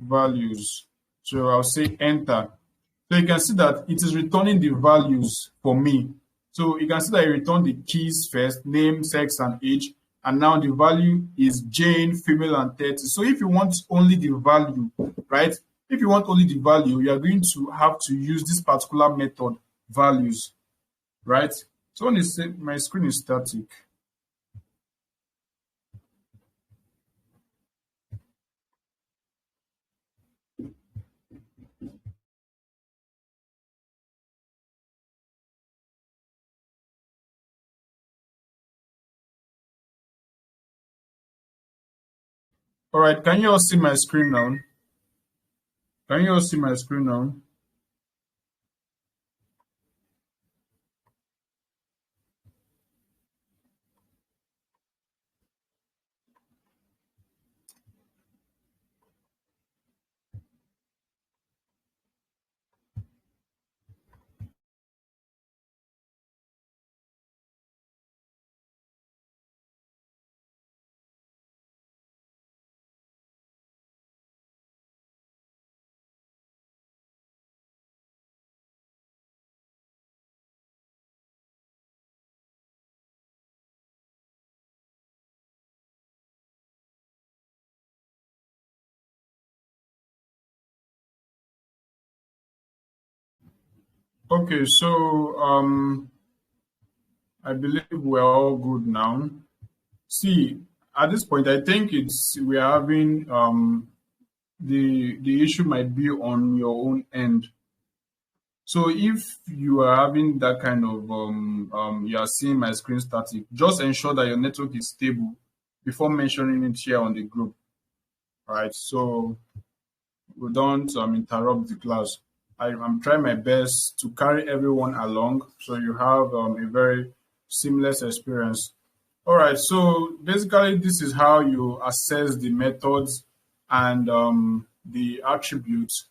values. So I'll say enter. So you can see that it is returning the values for me. So you can see that it returned the keys first, name, sex, and age. And now the value is Jane, female, and 30. So if you want only the value, right? If you want only the value, you are going to have to use this particular method, values, right? So when you say my screen is static, All right, can you all see my screen now? Can you all see my screen now? Okay, so I believe we're all good now. See, at this point, I think it's we're having the issue might be on your own end. So if you are having that kind of you are seeing my screen static, just ensure that your network is stable before mentioning it here on the group, right? So we don't interrupt the class. I'm trying my best to carry everyone along so you have a very seamless experience. All right, so basically, this is how you assess the methods and the attributes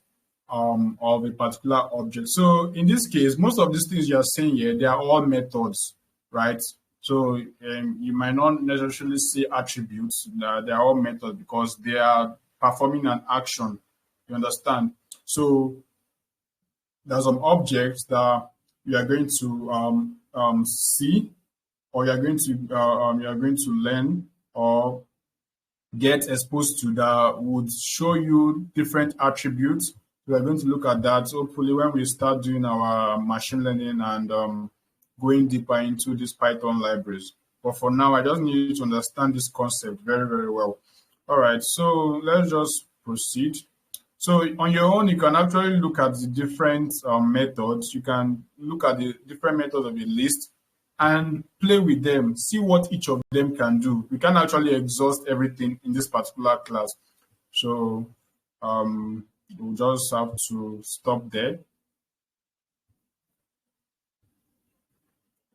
of a particular object. So in this case, most of these things you are saying here, they are all methods, right? So you might not necessarily see attributes. They are all methods because they are performing an action. You understand? So there's some objects that you are going to see, or you are going to learn or get exposed to that would show you different attributes. We are going to look at that hopefully when we start doing our machine learning and going deeper into these Python libraries. But for now, I just need you to understand this concept very, very well. All right, so let's just proceed. So on your own, you can actually look at the different methods. You can look at the different methods of a list and play with them, see what each of them can do. We can actually exhaust everything in this particular class. So we'll just have to stop there.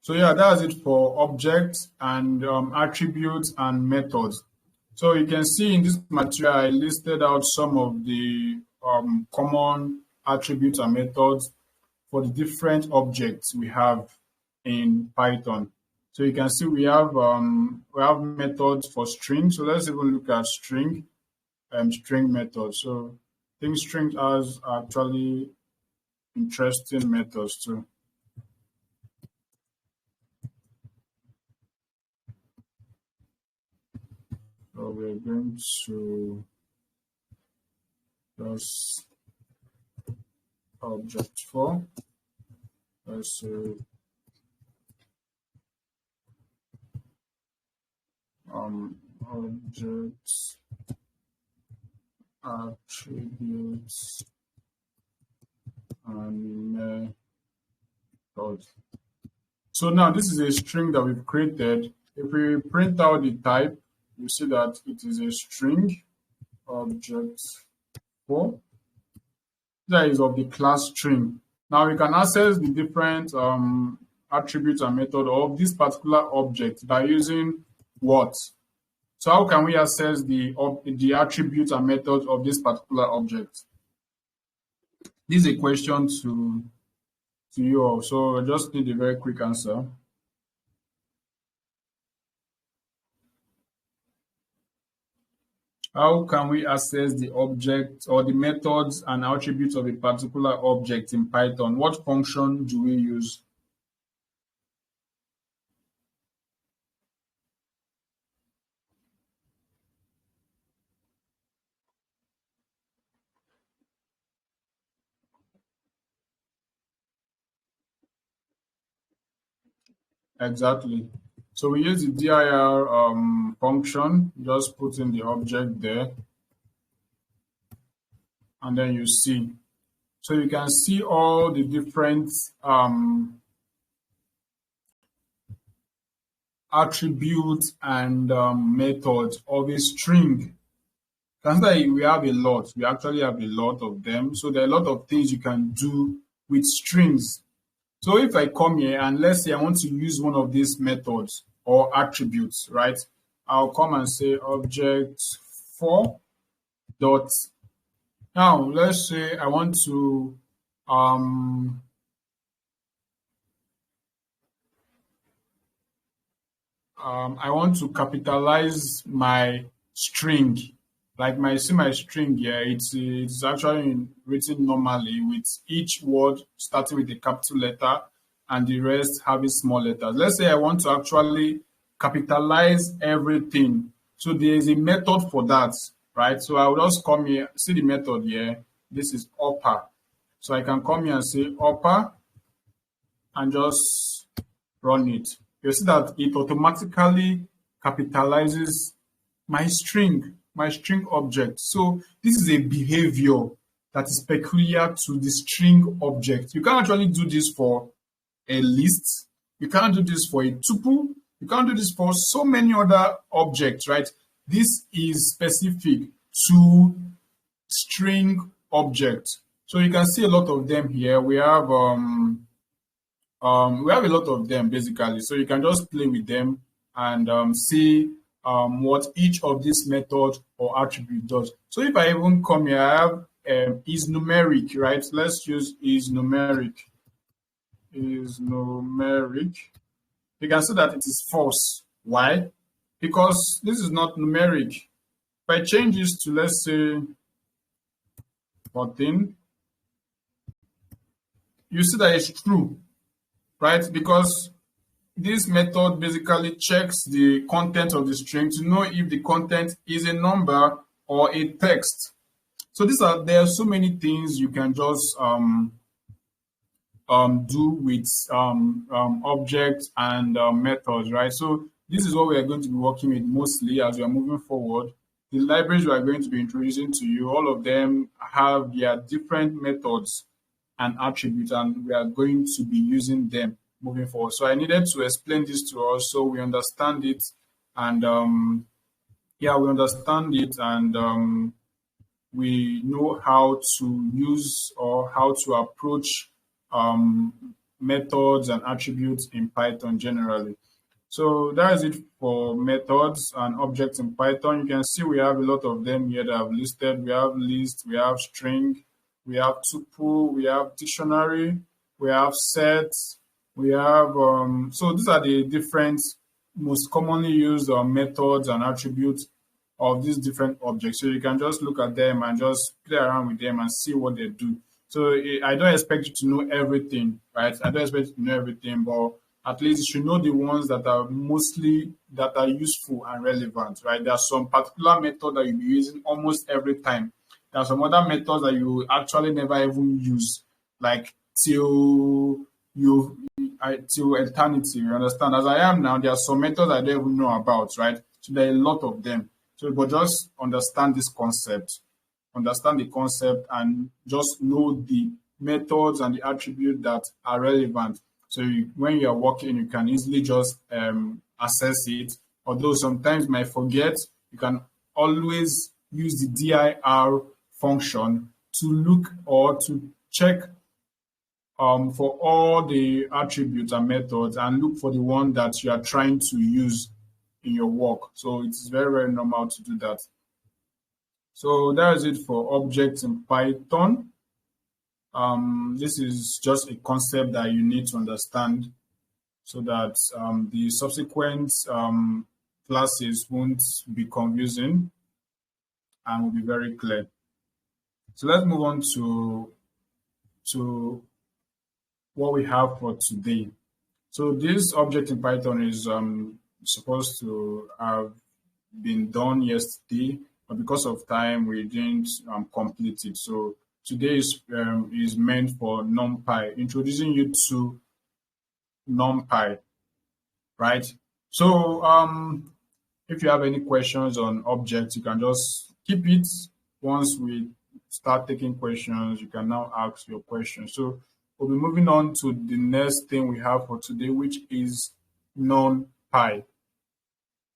So yeah, that's it for objects and attributes and methods. So you can see in this material, I listed out some of the common attributes and methods for the different objects we have in Python. So you can see we have methods for string. So let's even look at string methods. So I think string has actually interesting methods too. So we're going to just object for. Let's say objects attributes and method. So now this is a string that we've created. If we print out the type, you see that it is a string object for that is of the class string. Now we can access the different attributes and method of this particular object by using what? So how can we access the attributes and methods of this particular object? This is a question to you all. So I just need a very quick answer. How can we access the object or the methods and attributes of a particular object in Python? What function do we use? Exactly. So we use the dir function, just put in the object there, and then you see. So you can see all the different attributes and methods of a string. Consider we have a lot. We actually have a lot of them. So there are a lot of things you can do with strings. So if I come here and let's say I want to use one of these methods or attributes, right? I'll come and say object for dot. Now let's say I want to um I want to capitalize my string. Like my string here, it's actually written normally with each word starting with a capital letter and the rest having small letters. Let's say I want to actually capitalize everything. So there is a method for that, right? So I will just come here, see the method here. This is upper. So I can come here and say upper and just run it. You see that it automatically capitalizes my string object. So this is a behavior that is peculiar to the string object. You can actually do this for a list. You can't do this for a tuple. You can't do this for so many other objects, right? This is specific to string object. So you can see a lot of them here. We have a lot of them basically. So you can just play with them and see what each of these methods or attribute does. So if I even come here, I have is numeric, right? Let's use is numeric. Is numeric. You can see that it is false. Why? Because this is not numeric. If I change this to, let's say, 14, you see that it's true, right? Because this method basically checks the content of the string to know if the content is a number or a text. So there are so many things you can just do with objects and methods, right? So this is what we are going to be working with mostly as we are moving forward. The libraries we are going to be introducing to you, all of them have their different methods and attributes, and we are going to be using them moving forward. So I needed to explain this to us so we understand it, and we understand it, and we know how to use or how to approach methods and attributes in Python generally. So that is it for methods and objects in Python. You can see we have a lot of them here that I've listed. We have list, we have string, we have tuple, we have dictionary, we have set, we have so these are the different most commonly used methods and attributes of these different objects. So you can just look at them and just play around with them and see what they do. So I don't expect you to know everything, right? I don't expect you to know everything, but at least you should know the ones that are useful and relevant, right? There are some particular method that you'll be using almost every time. There are some other methods that you actually never even use, like till eternity. You understand? As I am now, there are some methods I don't even know about, right? So there are a lot of them. So, but just understand this concept, understand the concept, and just know the methods and the attributes that are relevant. So when you are working, you can easily just assess it. Although sometimes you might forget, you can always use the dir function to look or to check for all the attributes and methods and look for the one that you are trying to use in your work. So it's very, very normal to do that. So that is it for objects in Python. This is just a concept that you need to understand so that the subsequent classes won't be confusing and will be very clear. So let's move on to what we have for today. So this object in Python is supposed to have been done yesterday, but because of time, we didn't complete it. So today is meant for Numpy, introducing you to Numpy, right? So if you have any questions on objects, you can just keep it. Once we start taking questions, you can now ask your question. So we'll be moving on to the next thing we have for today, which is NumPy,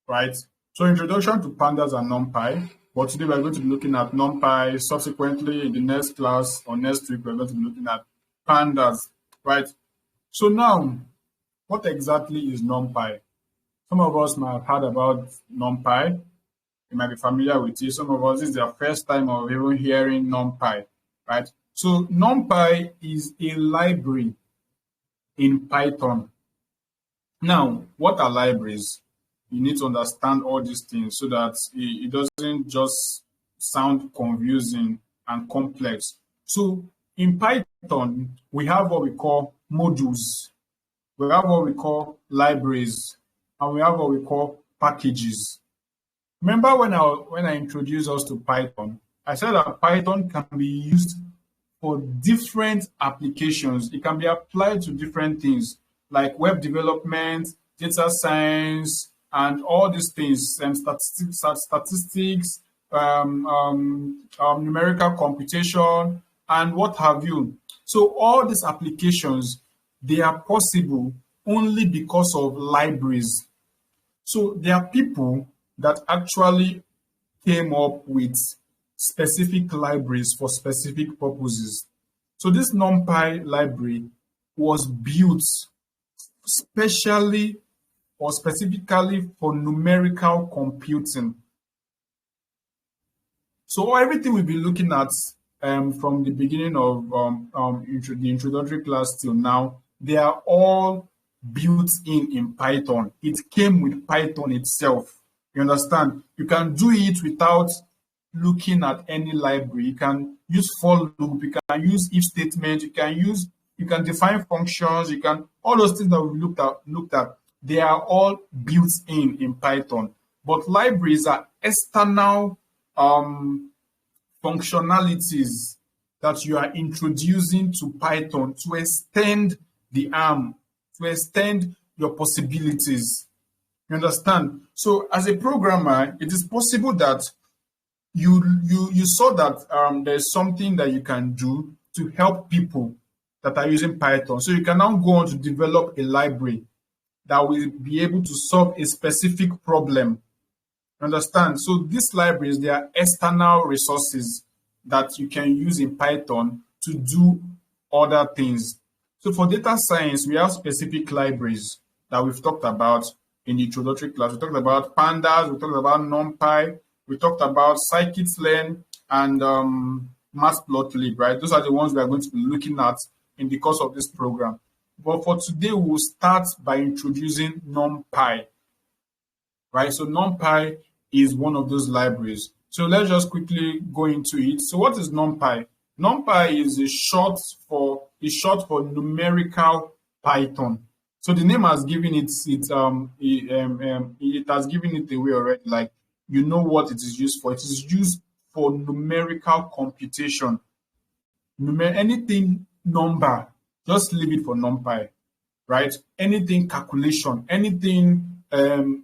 right? So introduction to pandas and NumPy. But today we're going to be looking at NumPy. Subsequently, in the next class or next week, we're going to be looking at pandas, right? So now, what exactly is NumPy? Some of us might have heard about NumPy. You might be familiar with it. Some of us, this is their first time of even hearing NumPy, right? So NumPy is a library in Python. Now, what are libraries? You need to understand all these things so that it doesn't just sound confusing and complex. So in Python, we have what we call modules, we have what we call libraries, and we have what we call packages. Remember when I introduced us to Python, I said that Python can be used for different applications. It can be applied to different things like web development, data science, and all these things, and statistics, numerical computation, and what have you. So all these applications, they are possible only because of libraries. So there are people that actually came up with specific libraries for specific purposes. So this NumPy library was built specially or specifically for numerical computing. So everything we'll be looking at from the beginning of the introductory class till now, they are all built in Python. It came with Python itself. You understand? You can do it without looking at any library. You can use for loop, you can use if statement, you can define functions, you can all those things that we looked at, they are all built in Python. But libraries are external functionalities that you are introducing to Python to extend the arm, to extend your possibilities. You understand? So as a programmer, it is possible that you saw that there's something that you can do to help people that are using Python. So you can now go on to develop a library that will be able to solve a specific problem. Understand? So these libraries, they are external resources that you can use in Python to do other things. So for data science, we have specific libraries that we've talked about in the introductory class. We talked about pandas, we talked about NumPy, we talked about scikit-learn and matplotlib, right? Those are the ones we are going to be looking at in the course of this program. But for today, we'll start by introducing NumPy, right? So NumPy is one of those libraries. So let's just quickly go into it. So what is NumPy? NumPy is short for numerical Python. So the name has given it has given it away already. Like, you know what it is used for. It is used for numerical computation. Anything number, just leave it for NumPy, right? Anything calculation, anything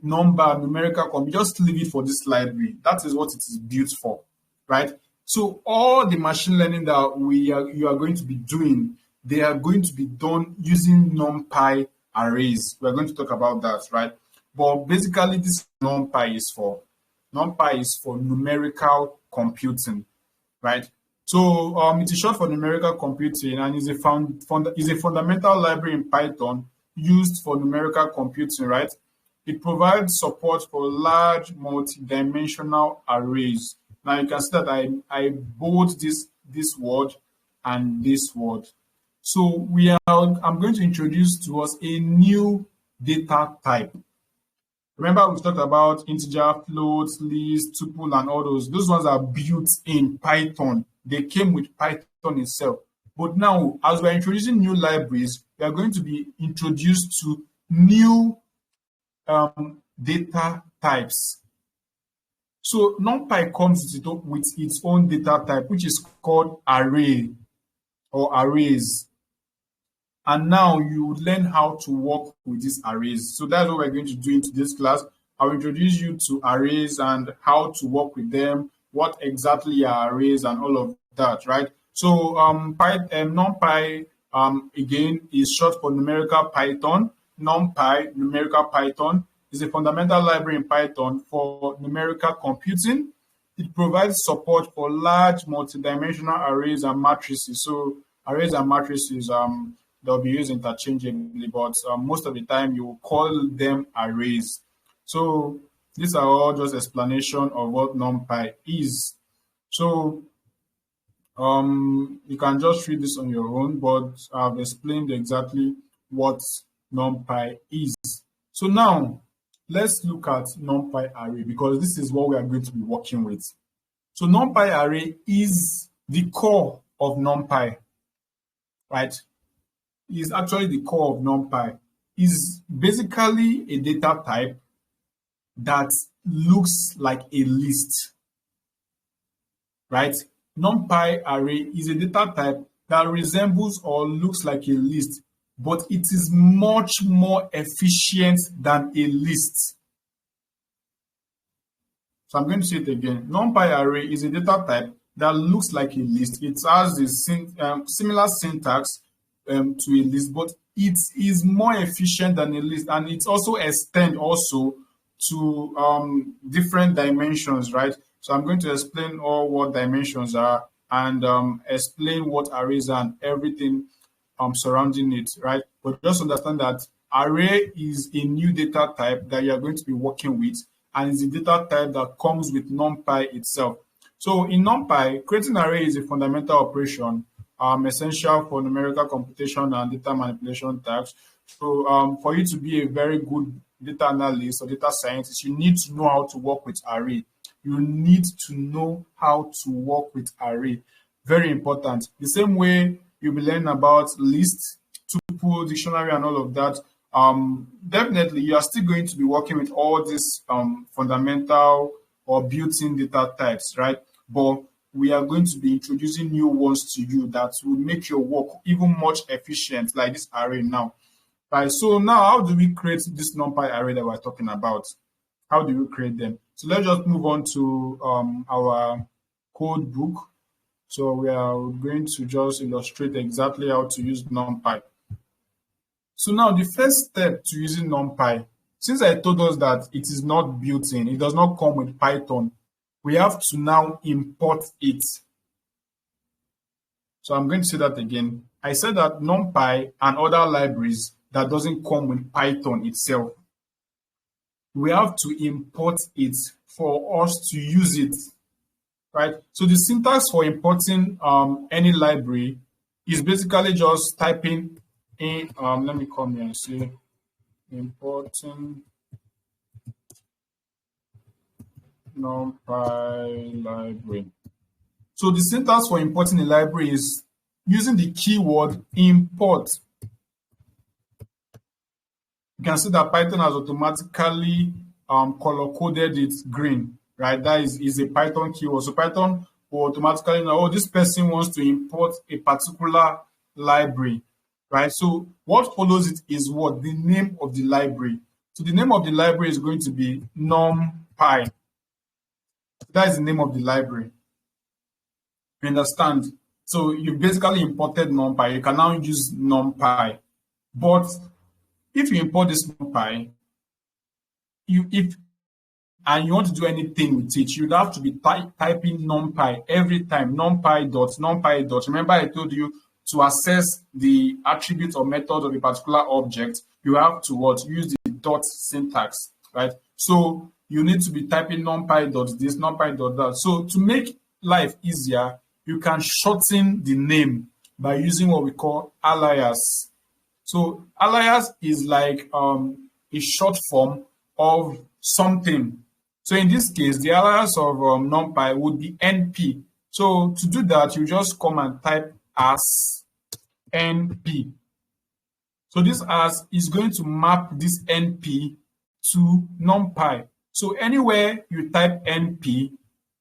number, numerical, just leave it for this library. That is what it is built for, right? So all the machine learning that you are going to be doing, they are going to be done using NumPy arrays. We're going to talk about that, right? But basically, this NumPy is for numerical computing, right? So it is short for numerical computing and is a fundamental library in Python used for numerical computing, right? It provides support for large multi-dimensional arrays. Now you can see that I bold this word and this word. So I'm going to introduce to us a new data type. Remember, we talked about integer, floats, list, tuple, and all those. Those ones are built in Python. They came with Python itself. But now, as we're introducing new libraries, we are going to be introduced to new data types. So NumPy comes with its own data type, which is called array or arrays. And now you learn how to work with these arrays. So that's what we're going to do in today's class. I'll introduce you to arrays and how to work with them, what exactly are arrays and all of that, right? So NumPy, again, is short for numerical Python. NumPy, numerical Python, is a fundamental library in Python for numerical computing. it provides support for large multidimensional arrays and matrices. So arrays and matrices, they'll be used interchangeably, but most of the time you will call them arrays. So these are all just explanation of what NumPy is. So you can just read this on your own, but I've explained exactly what NumPy is. So now let's look at NumPy array, because this is what we are going to be working with. So NumPy array is the core of NumPy, right? Is actually the core of NumPy. Is basically a data type that looks like a list, right? NumPy array is a data type that resembles or looks like a list, but it is much more efficient than a list. So I'm going to say it again. NumPy array is a data type that looks like a list. It has the similar syntax to a list, but it is more efficient than a list, and it also extends also to different dimensions, right? So I'm going to explain all what dimensions are and explain what arrays are and everything surrounding it, right? But just understand that array is a new data type that you are going to be working with, and it's a data type that comes with NumPy itself. So in NumPy, creating an array is a fundamental operation essential for numerical computation and data manipulation tasks. So for you to be a very good data analyst or data scientist, you need to know how to work with array. You need to know how to work with array. Very important. The same way you'll be learning about lists, tuple, dictionary, and all of that. Definitely, you are still going to be working with all these fundamental or built-in data types, right? But we are going to be introducing new ones to you that will make your work even much efficient, like this array now. Right. So now, how do we create this NumPy array that we're talking about? How do we create them? So let's just move on to our code book. So we are going to just illustrate exactly how to use NumPy. So now the first step to using NumPy, since I told us that it is not built in, it does not come with Python, we have to now import it. So I'm going to say that again. I said that NumPy and other libraries that doesn't come with Python itself, we have to import it for us to use it, right? So the syntax for importing any library is basically just typing in, let me come here and say importing NumPy library. So the syntax for importing a library is using the keyword import. You can see that Python has automatically color coded it green, right? That is a Python keyword. So Python will automatically know, oh, this person wants to import a particular library, right? So what follows it is what? The name of the library. So the name of the library is going to be NumPy. That is the name of the library. You understand? So you basically imported NumPy. You can now use NumPy. But if you import this NumPy, and you want to do anything with it, you'd have to be typing NumPy every time. NumPy dot. Remember, I told you to access the attribute or method of a particular object, you have to what? Use the dot syntax, right? So you need to be typing NumPy dot this, NumPy dot that. So to make life easier, you can shorten the name by using what we call alias. So alias is like a short form of something. So in this case, the alias of NumPy would be np. So to do that, you just come and type as np. So this as is going to map this np to NumPy. So anywhere you type np,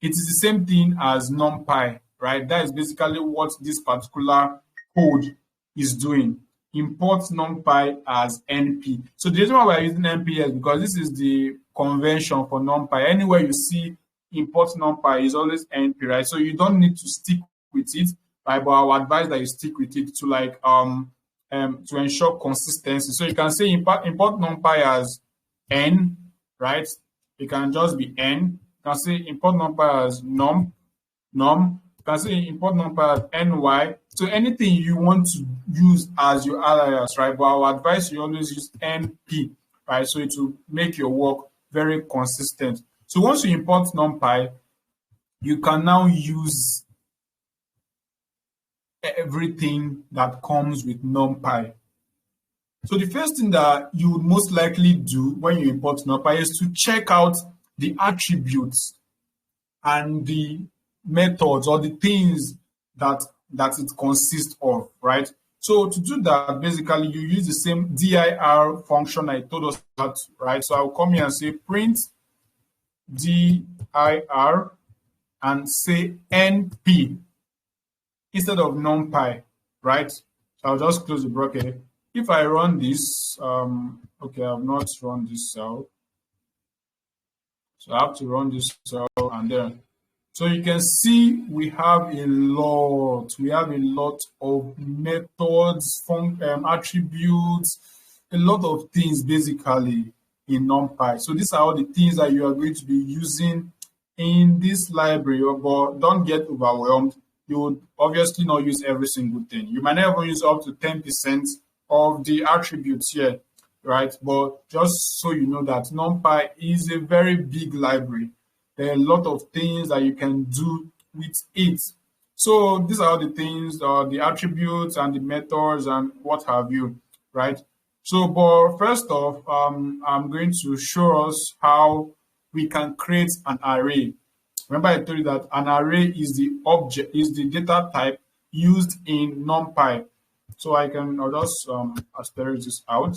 it is the same thing as NumPy, right? That is basically what this particular code is doing. Import NumPy as np. So the reason why we're using np is because this is the convention for NumPy. Anywhere you see import NumPy is always np, right? So you don't need to stick with it, right? But I would advise that you stick with it to ensure consistency. So you can say import NumPy as n, right? It can just be n. You can say import numpy as num. You can say import numpy as ny. So anything you want to use as your alias, right? But I would advise you always use np, right? So it will make your work very consistent. So once you import numpy, you can now use everything that comes with numpy. So the first thing that you would most likely do when you import numpy is to check out the attributes and the methods or the things that it consists of, right? So to do that, basically you use the same dir function I told us about, right? So I'll come here and say print dir and say np instead of numpy, right? So I'll just close the bracket. If I run this, okay, I've not run this cell. So I have to run this cell and then. So you can see we have a lot. We have a lot of methods, attributes, a lot of things basically in NumPy. So these are all the things that you are going to be using in this library, but don't get overwhelmed. You would obviously not use every single thing. You might never use up to 10% of the attributes here, right? But just so you know that NumPy is a very big library. There are a lot of things that you can do with it. So these are the things, the attributes and the methods and what have you, right? So, but first off, I'm going to show us how we can create an array. Remember I told you that an array is the data type used in NumPy. So I'll just asterisk this out.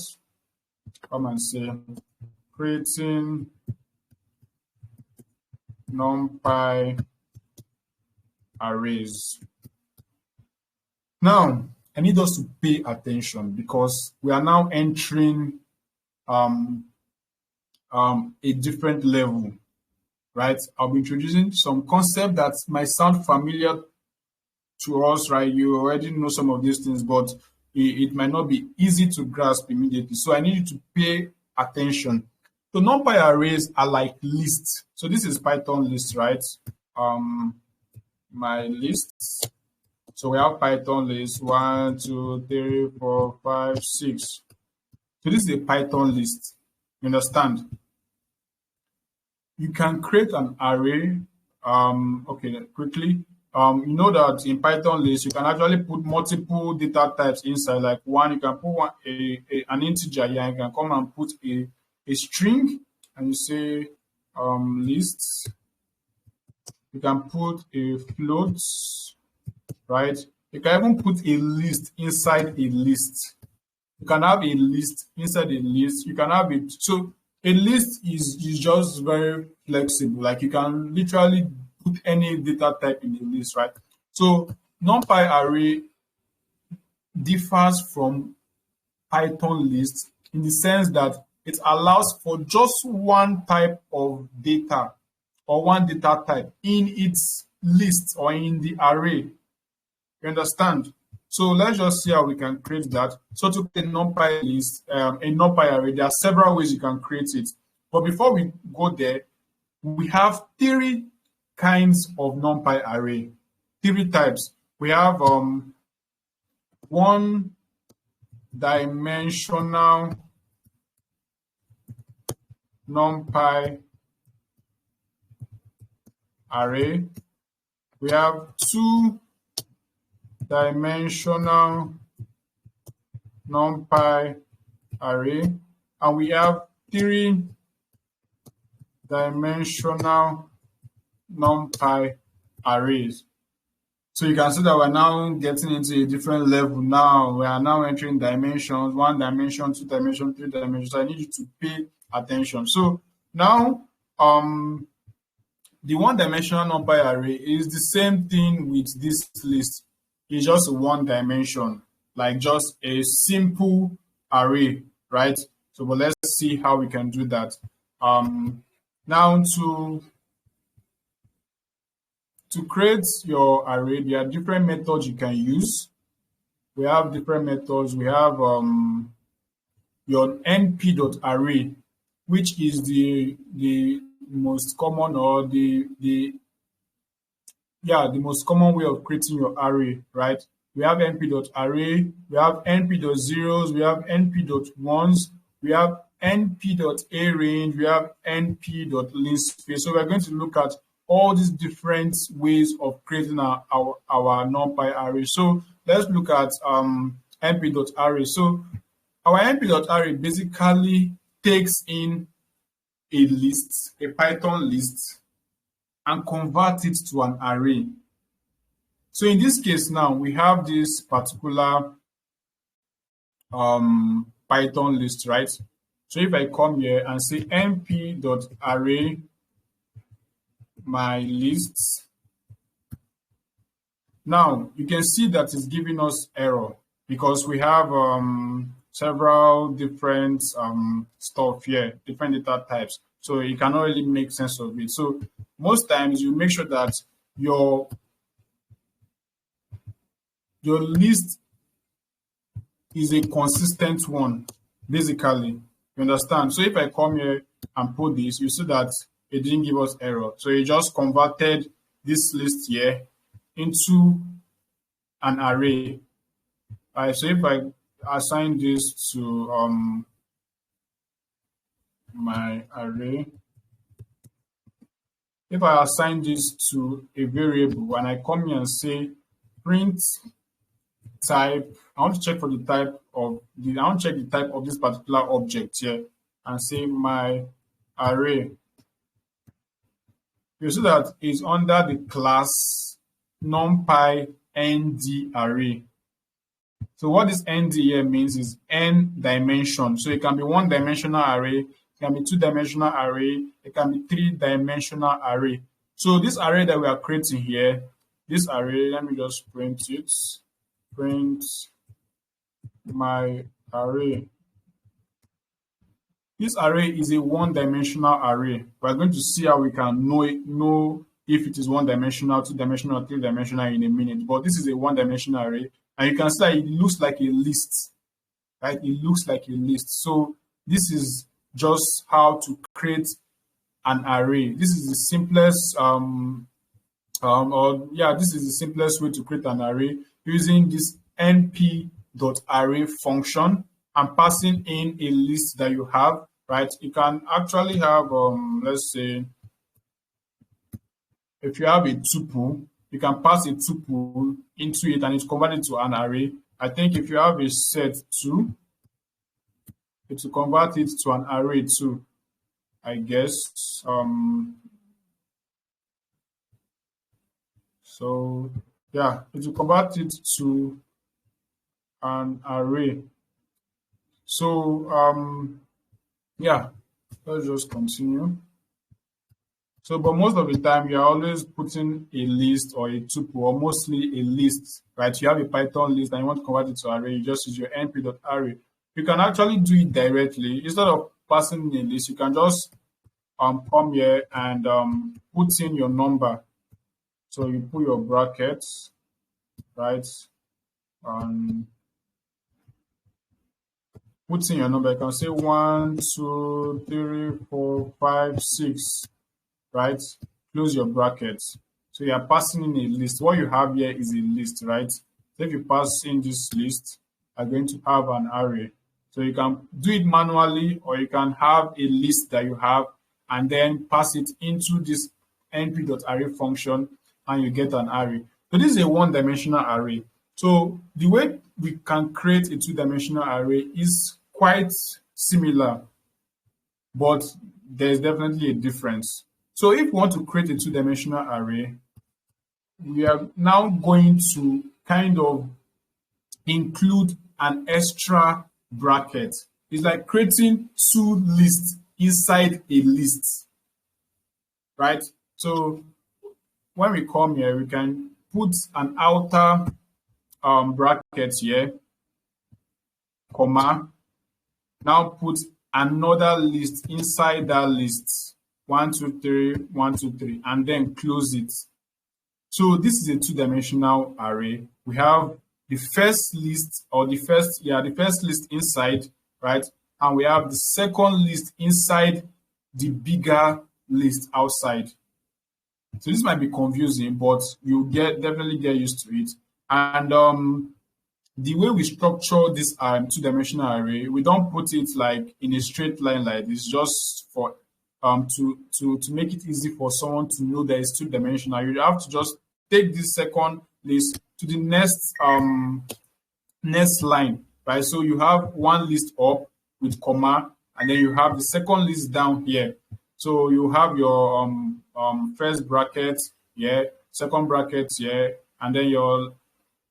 Come and say creating NumPy arrays. Now, I need us to pay attention because we are now entering a different level, right? I'll be introducing some concept that might sound familiar to us, right? You already know some of these things, but it might not be easy to grasp immediately. So I need you to pay attention. So NumPy arrays are like lists. So this is Python list, right? My lists. So we have Python list 1, 2, 3, 4, 5, 6. So this is a Python list. You understand? You can create an array. Okay, quickly. You know that in Python list you can actually put multiple data types inside. Like one, you can put an integer here. You can come and put a string and you say lists. You can put a float, right? You can even put a list inside a list. You can have a list inside a list. You can have it. So a list is just very flexible. Like you can literally put any data type in a list, right? So NumPy array differs from Python list in the sense that it allows for just one type of data or one data type in its list or in the array. You understand? So let's just see how we can create that. So to create a NumPy list, a NumPy array, there are several ways you can create it. But before we go there, we have 3 kinds of NumPy array. 3 types. We have one dimensional NumPy array. We have 2 dimensional NumPy array, and we have 3 dimensional NumPy arrays. So you can see that we're now getting into a different level now. We are now entering dimensions, 1 dimension, 2 dimension, 3 dimensions. So I need you to pay attention. So now the 1 dimensional NumPy array is the same thing with this list. It's just 1 dimension, like just a simple array, right? So, but let's see how we can do that. Now to create your array, there are different methods you can use. We have different methods. We have your np.array, which is the most common or the most common way of creating your array, right? We have np.array, we have np.zeros, we have np.ones, we have np.arrange, we have np.linspace. So we're going to look at all these different ways of creating our NumPy array. So let's look at np.array. So our np.array basically takes in a list, a Python list, and convert it to an array. So in this case now, we have this particular Python list, right? So if I come here and say np.array my lists, now you can see that it's giving us error because we have several different stuff here, different data types. So you cannot really make sense of it. So most times you make sure that your list is a consistent one, basically. You understand? So if I come here and put this, you see that it didn't give us error. So it just converted this list here into an array. All right, so if I assign this to my array, if I assign this to a variable and I come here and say print type, I want to check for the type of I want to check the type of this particular object here and say my array. You see that it's under the class numpy nd array. So what this nd here means is n dimension. So it can be one-dimensional array, it can be two-dimensional array, it can be three-dimensional array. So this array that we are creating here, this array, let me just print it. Print my array. This array is a one-dimensional array. We're going to see how we can know if it is one-dimensional, two-dimensional, three-dimensional in a minute. But this is a one-dimensional array. And you can see that it looks like a list, right? It looks like a list. So this is just how to create an array. This is the simplest, this is the simplest way to create an array using this np.array function and passing in a list that you have, right? You can actually have, let's say, if you have a tuple, you can pass a tuple into it and it's converted to an array. I think if you have a set too, it will convert it to an array too, I guess. So yeah, it will convert it to an array. So yeah, let's just continue. So, but most of the time, you're always putting a list or a tuple, or mostly a list, right? You have a Python list and you want to convert it to array, you just use your np.array. You can actually do it directly. Instead of passing in a list, you can just come here and put in your number. So you put your brackets, right? Put in your number. You can say 1, 2, 3, 4, 5, 6. Right? Close your brackets. So you are passing in a list. What you have here is a list, right? So if you pass in this list, you're going to have an array. So you can do it manually, or you can have a list that you have and then pass it into this np.array function and you get an array. So this is a one-dimensional array. So the way we can create a two-dimensional array is quite similar, but there's definitely a difference. So if we want to create a two-dimensional array, we are now going to kind of include an extra bracket. It's like creating two lists inside a list, right? So when we come here, we can put an outer bracket here, comma, now put another list inside that list. 1, 2, 3, 1, 2, 3, and then close it. So this is a two-dimensional array. We have the first list, or the first list inside, right? And we have the second list inside the bigger list outside. So this might be confusing, but you get definitely get used to it. And the way we structure this two-dimensional array, we don't put it like in a straight line like this, just for to make it easy for someone to know that it's two-dimensional. You have to just take this second list to the next line, right? So you have one list up with comma, and then you have the second list down here. So you have your first bracket here, second bracket here, and then your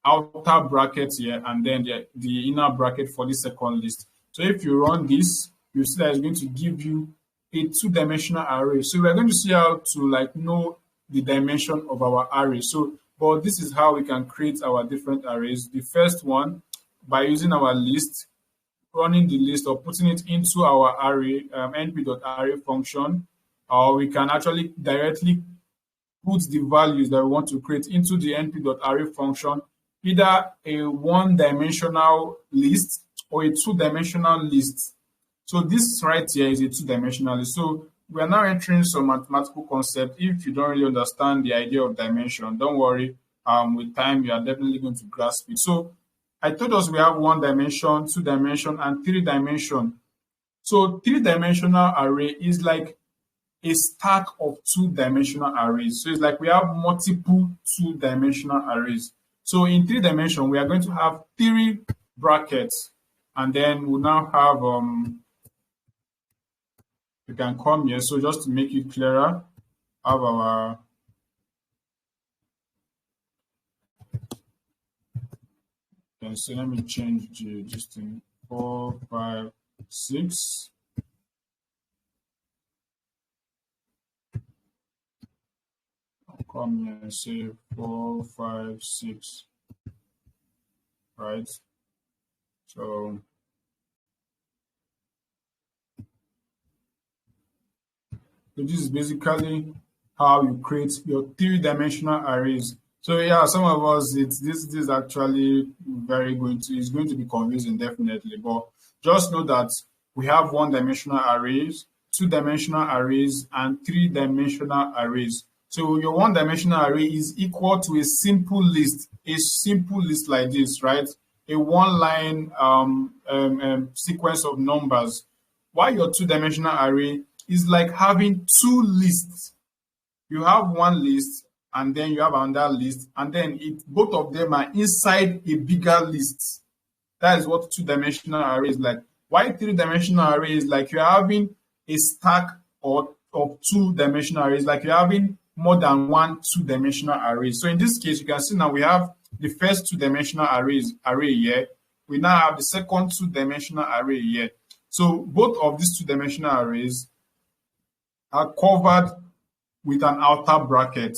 outer bracket here, and then the inner bracket for the second list. So if you run this, you see that it's going to give you a two-dimensional array. So we're going to see how to like know the dimension of our array. So, but this is how we can create our different arrays. The first one, by using our list, running the list or putting it into our array, np.array function, or we can actually directly put the values that we want to create into the np.array function, either a one-dimensional list or a two-dimensional list. So this right here is a two-dimensional list. So we are now entering some mathematical concept. If you don't really understand the idea of dimension, don't worry. With time, you are definitely going to grasp it. So I told us we have one dimension, two dimension, and three dimension. So three-dimensional array is like a stack of two-dimensional arrays. So it's like we have multiple two-dimensional arrays. So in three dimension, we are going to have three brackets, and then we'll now have we can come here. So just to make it clearer, have our so let me change this thing 4, 5, 6. I'll come here and say 4, 5, 6. Right. So this is basically how you create your three-dimensional arrays. So yeah, some of us, this is actually it's going to be confusing definitely, but just know that we have one-dimensional arrays, two-dimensional arrays, and three-dimensional arrays. So your one-dimensional array is equal to a simple list like this, right? A one-line sequence of numbers. While your two-dimensional array is like having two lists. You have one list, and then you have another list, and then both of them are inside a bigger list. That is what two-dimensional array is like. Why three-dimensional array is like you're having a stack of two-dimensional arrays, like you're having more than one two-dimensional array. So in this case, you can see now we have the first two-dimensional array here. We now have the second two-dimensional array here. So both of these two-dimensional arrays are covered with an outer bracket,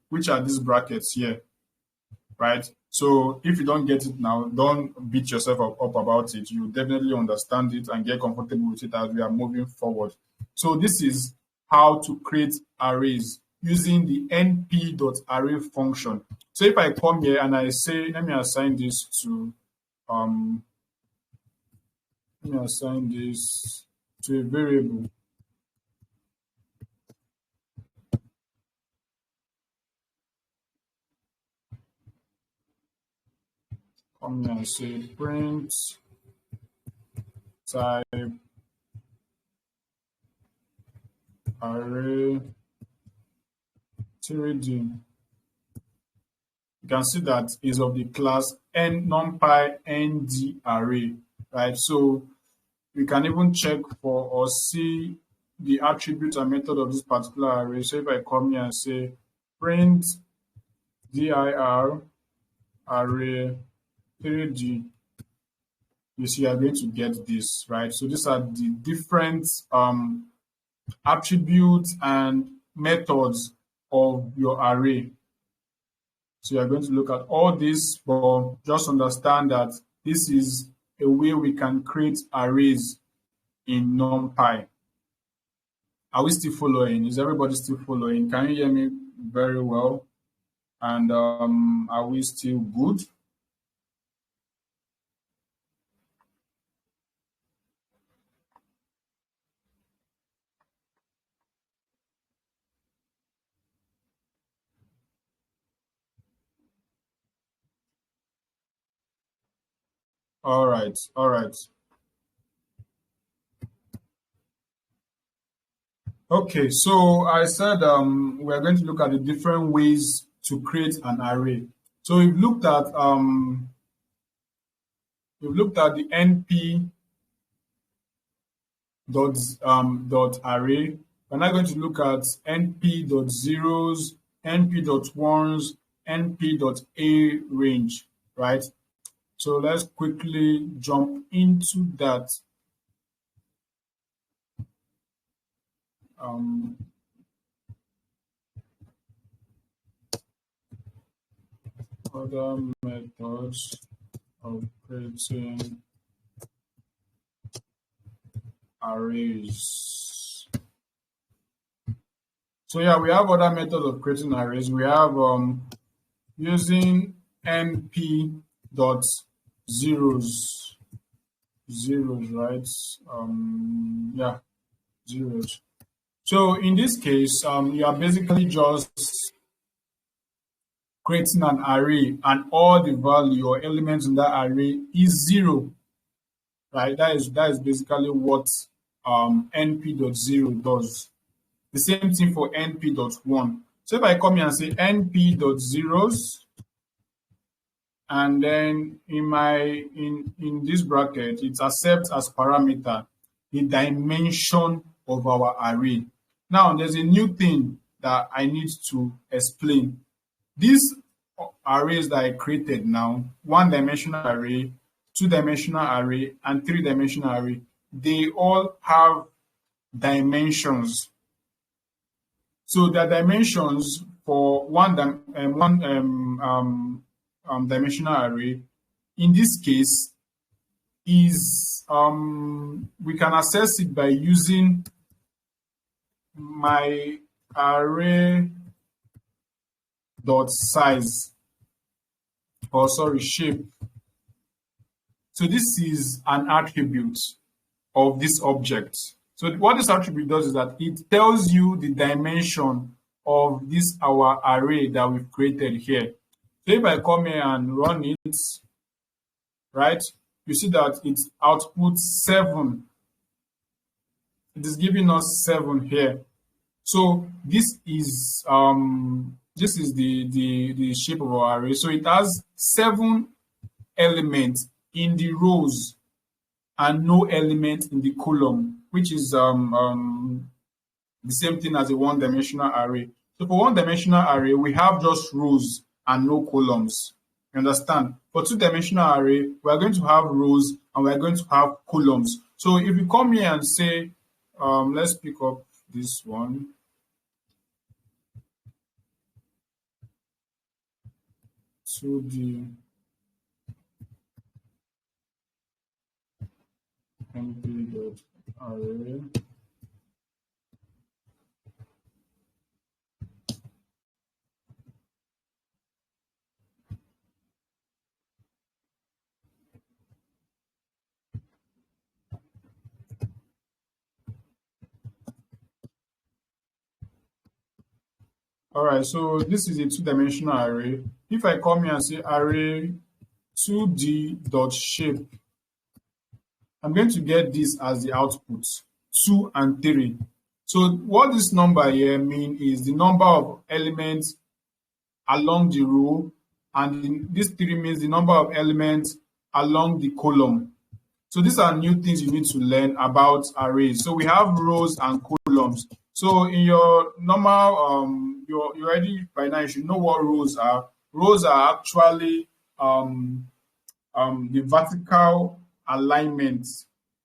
which are these brackets here, right? So if you don't get it now, don't beat yourself up about it. You definitely understand it and get comfortable with it as we are moving forward. So this is how to create arrays using the np.array function. So if I come here and I say, let me assign this to a variable. Come here and say print type array 3D. You can see that is of the class numpy nd array, right? So we can even check for or see the attribute and method of this particular array. So if I come here and say print dir array 3D, you see you are going to get this, right? So these are the different attributes and methods of your array. So you are going to look at all this, but just understand that this is a way we can create arrays in NumPy. Are we still following? Is everybody still following? Can you hear me very well? And are we still good? All right, all right. Okay, so I said we're going to look at the different ways to create an array. So we've looked at the np dot array. We're now going to look at np dot zeros, np dot ones, np dot a range, right? So let's quickly jump into that. Um, Other methods of creating arrays. So yeah, we have other methods of creating arrays. We have using np dot zeros, right? Yeah, zeros. So in this case, you are basically just creating an array, and all the value or elements in that array is zero, right? That is basically what np.0 does. The same thing for np.1. So if I come here and say np.zeros, and then in this bracket, it accepts as parameter the dimension of our array. Now there's a new thing that I need to explain. These arrays that I created now, one-dimensional array, two-dimensional array, and three-dimensional array, they all have dimensions. So the dimensions for one dimensional array, in this case, is we can access it by using my array dot size, or sorry, shape. So this is an attribute of this object. So what this attribute does is that it tells you the dimension of this our array that we've created here. So if I come here and run it, right, you see that it outputs 7. It is giving us 7 here. So this is the shape of our array. So it has 7 elements in the rows and no element in the column, which is the same thing as a one-dimensional array. So for one-dimensional array, we have just rows and no columns. You understand? For two-dimensional array, we are going to have rows and we are going to have columns. So if you come here and say, let's pick up this one. To the np.array. All right, so this is a two-dimensional array. If I come here and say array 2d.shape, I'm going to get this as the output, 2 and 3. So what this number here means is the number of elements along the row, and this 3 means the number of elements along the column. So these are new things you need to learn about arrays. So we have rows and columns. So in your normal, you already by now you should know what rows are. Rows are actually the vertical alignment.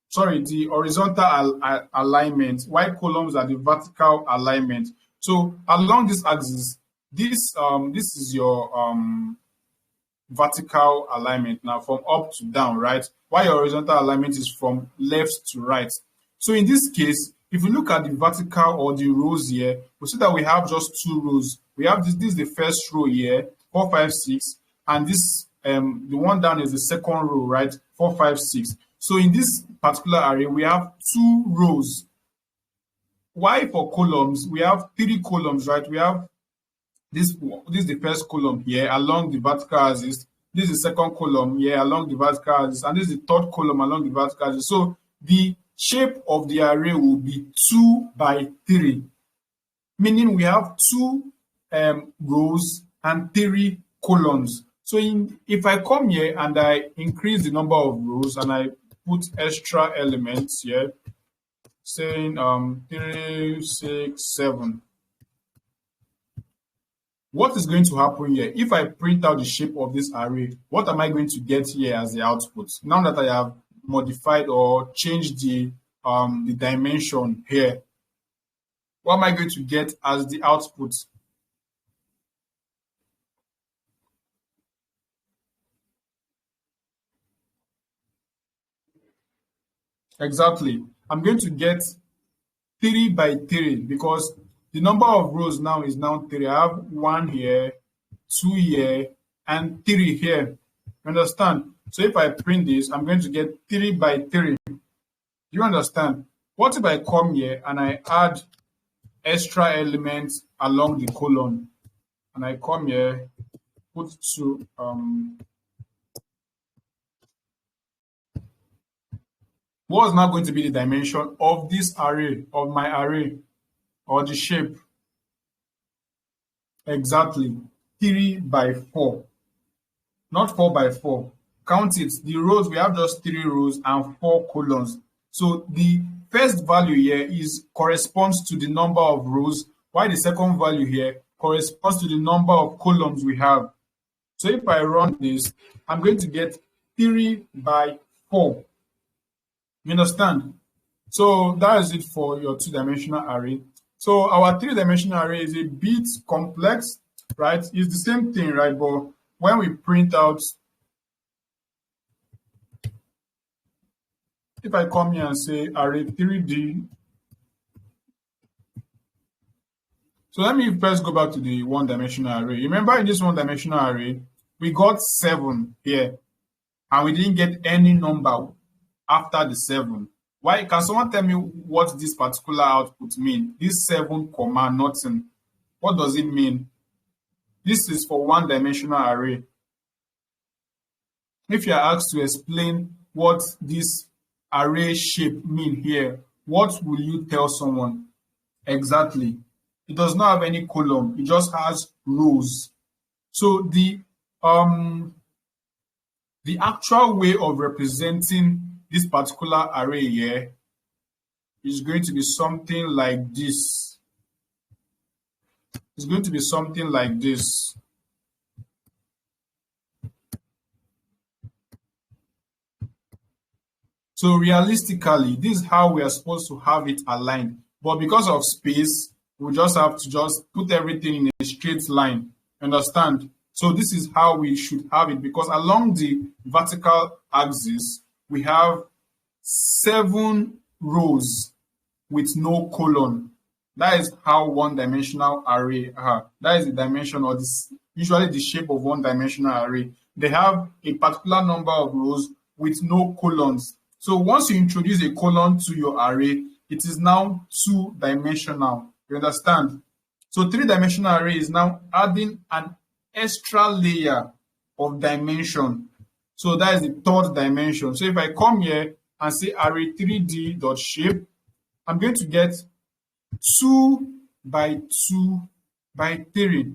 Sorry, the horizontal alignment. While columns are the vertical alignment. So along this axis, this is your vertical alignment now, from up to down, right? While your horizontal alignment is from left to right. So in this case, if you look at the vertical or the rows here, we see that we have just 2 rows. We have this is the first row here, 4, 5, 6, and this the one down is the second row, right? 4, 5, 6. So in this particular array, we have 2 rows. Why for columns? We have 3 columns, right? We have this is the first column here along the vertical axis. This is the second column here along the vertical axis, and this is the third column along the vertical axis. So the shape of the array will be 2 by 3, meaning we have two rows and 3 columns. So if I come here and I increase the number of rows and I put extra elements here, saying 3, 6, 7, what is going to happen here? If I print out the shape of this array, what am I going to get here as the output? Now that I have modified or changed the dimension here, what am I going to get as the output? Exactly. I'm going to get 3 by 3 because the number of rows now is now 3. I have 1 here, 2 here, and 3 here. You understand? So if I print this, I'm going to get 3 by 3. You understand? What if I come here and I add extra elements along the column? And I come here, put 2, what is now going to be the dimension of this array, of my array, or the shape? Exactly, 3 by 4, not 4 by 4. Count it. The rows, we have just 3 rows and 4 columns. So the first value here corresponds to the number of rows, while the second value here corresponds to the number of columns we have. So if I run this, I'm going to get 3 by 4. You understand? So that is it for your 2-dimensional array. So our 3-dimensional array is a bit complex, right? It's the same thing, right? But when we print out, if I come here and say array 3D, so let me first go back to the 1-dimensional array. Remember in this 1-dimensional array, we got 7 here, and we didn't get any number after the 7. Why? Can someone tell me what this particular output means? This 7 comma nothing. What does it mean? This is for 1-dimensional array. If you are asked to explain what this array shape mean here, what will you tell someone? Exactly. It does not have any column. It just has rows. So the actual way of representing this particular array here is going to be something like this. It's going to be something like this. So realistically, this is how we are supposed to have it aligned. But because of space, we just have to just put everything in a straight line. Understand? So this is how we should have it, because along the vertical axis, we have 7 rows with no column. That is how 1-dimensional array are. That is the dimension, or this, usually the shape of 1-dimensional array. They have a particular number of rows with no columns. So once you introduce a column to your array, it is now 2-dimensional. You understand? So 3-dimensional array is now adding an extra layer of dimension. So that is the 3rd dimension. So if I come here and say array 3D.shape, I'm going to get 2 by 2 by 3.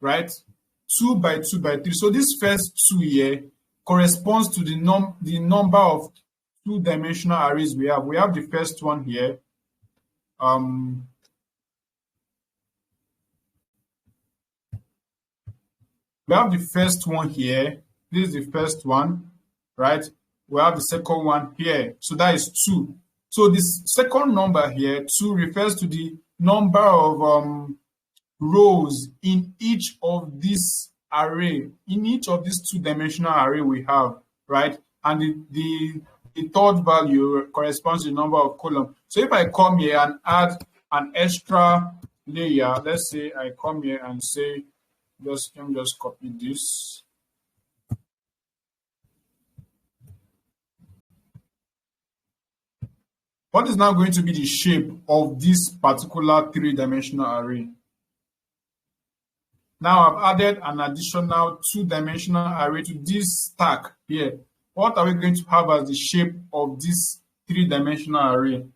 Right? 2 by 2 by 3. So this first 2 here corresponds to the number of 2-dimensional arrays we have. We have the first one here. We have the first one here. This is the first one, right? We have the second one here. So that is 2. So this second number here, 2, refers to the number of rows in each of this array, in each of these 2-dimensional array we have, right? And the 3rd value corresponds to the number of columns. So if I come here and add an extra layer, let's say I come here and say, let me just copy this. What is now going to be the shape of this particular 3-dimensional array? Now I've added an additional two-dimensional array to this stack here. What are we going to have as the shape of this three-dimensional array?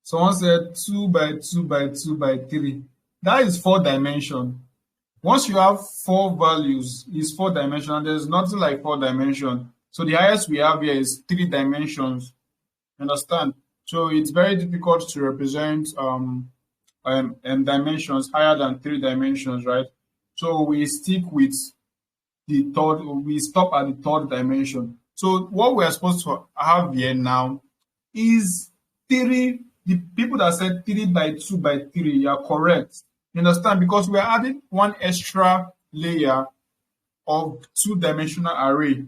Someone said 2 by 2 by 2 by 3. That is 4 dimension. Once you have four values, it's 4 dimension. There's nothing like 4 dimension. So the highest we have here is 3 dimensions. Understand? So it's very difficult to represent dimensions higher than 3 dimensions, right? So we stick with the third, we stop at the third dimension. So what we are supposed to have here now is three. The people that said 3 by 2 by 3, you are correct. You understand? Because we are adding one extra layer of two-dimensional array.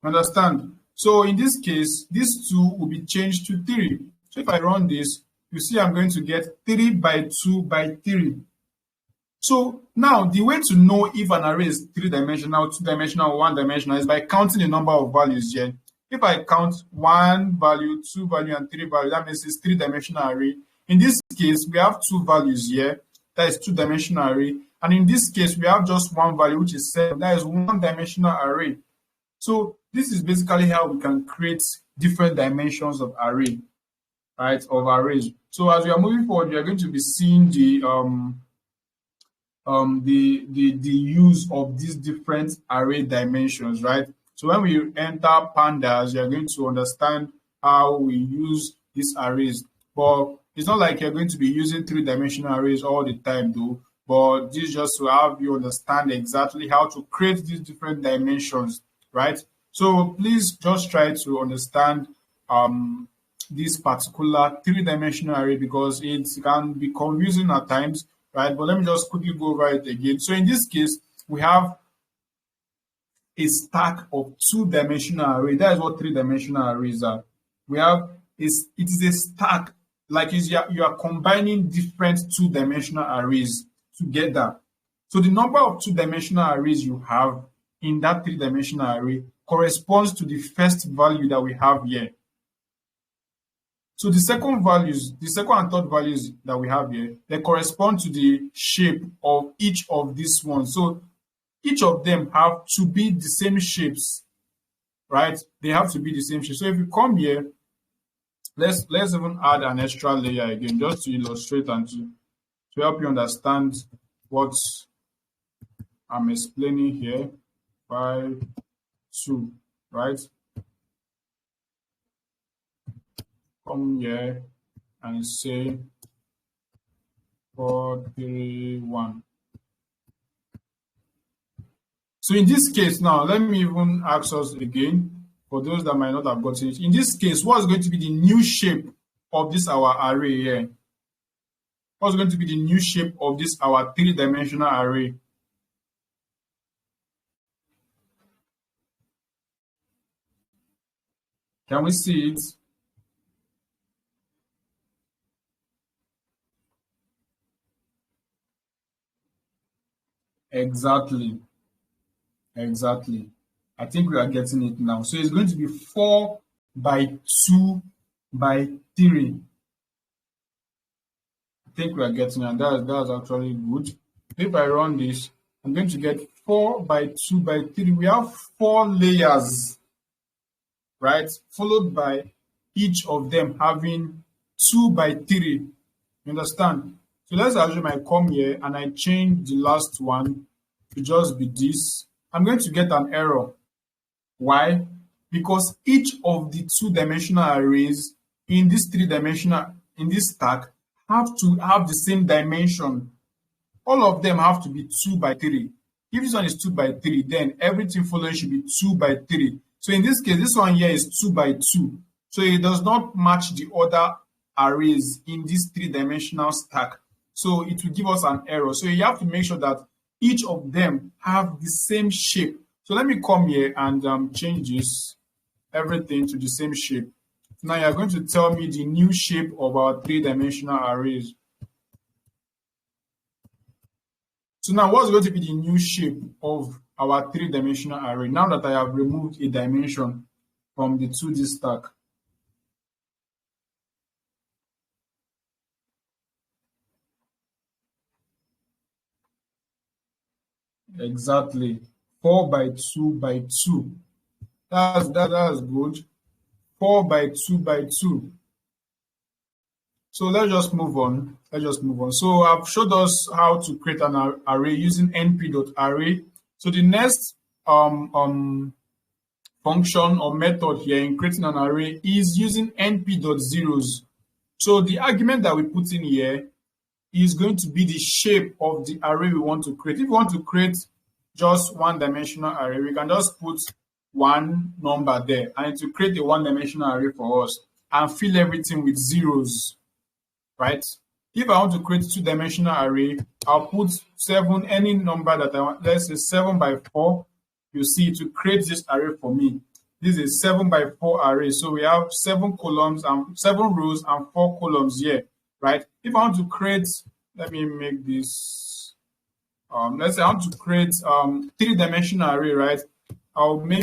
Understand? So in this case, this 2 will be changed to 3. So if I run this, you see I'm going to get 3 by 2 by 3. So now the way to know if an array is 3-dimensional, 2-dimensional, or 1-dimensional is by counting the number of values here. If I count 1 value, 2 value, and 3 value, that means it's 3-dimensional array. In this case, we have 2 values here, that is 2-dimensional array. And in this case, we have just 1 value, which is 7, that is 1-dimensional array. So this is basically how we can create different dimensions of array, right, of arrays. So as we are moving forward, we are going to be seeing the use of these different array dimensions, right? So when we enter pandas, you're going to understand how we use these arrays. But it's not like you're going to be using 3-dimensional arrays all the time, though. But this is just to have you understand exactly how to create these different dimensions, right? So please just try to understand this particular 3-dimensional array because it can be confusing at times, right? But let me just quickly go over it again. So in this case, we have a stack of 2-dimensional array. That is what 3-dimensional arrays are. We have it is a stack, like you are combining different 2-dimensional arrays together. So the number of 2-dimensional arrays you have in that 3-dimensional array corresponds to the first value that we have here. So the second and third values that we have here, they correspond to the shape of each of these ones. So each of them have to be the same shapes, right? They have to be the same shape. So if you come here, let's even add an extra layer again, just to illustrate and to help you understand what I'm explaining here. 5, 2, right? Come here and say 4, 3, 1. So in this case now, let me even ask us again, for those that might not have gotten it. In this case, what's going to be the new shape of this our array here? What's going to be the new shape of this our 3-dimensional array? Can we see it? Exactly. I think we are getting it now. So it's going to be 4 by 2 by 3. I think we are getting it. That's actually good. If I run this, I'm going to get 4 by 2 by 3. We have 4 layers, right? Followed by each of them having 2 by 3. You understand? So let's assume I come here and I change the last one to just be this. I'm going to get an error. Why? Because each of the 2-dimensional arrays in this 3-dimensional, in this stack, have to have the same dimension. All of them have to be 2 by 3. If this one is 2 by 3, then everything following should be 2 by 3. So in this case, this one here is 2 by 2. So it does not match the other arrays in this 3-dimensional stack. So it will give us an error. So you have to make sure that each of them have the same shape. So let me come here and change this everything to the same shape. Now you're going to tell me the new shape of our three-dimensional arrays. So now what's going to be the new shape of our three-dimensional array now that I have removed a dimension from the 2D stack? Exactly. 4 by 2 by 2. That's good. 4 by 2 by 2. So let's just move on. So I've showed us how to create an array using np.array. So the next function or method here in creating an array is using np.zeros. So the argument that we put in here is going to be the shape of the array we want to create. If we want to create just one-dimensional array, we can just put one number there and it will create a one-dimensional array for us and fill everything with zeros, right? If I want to create a two-dimensional array, I'll put 7, any number that I want. Let's say 7 by 4. You see, to create this array for me. This is 7 by 4 array. So we have 7 columns and 7 rows and 4 columns here, right? If I want to create, let me make this, let's say I want to create three-dimensional array, right? I'll put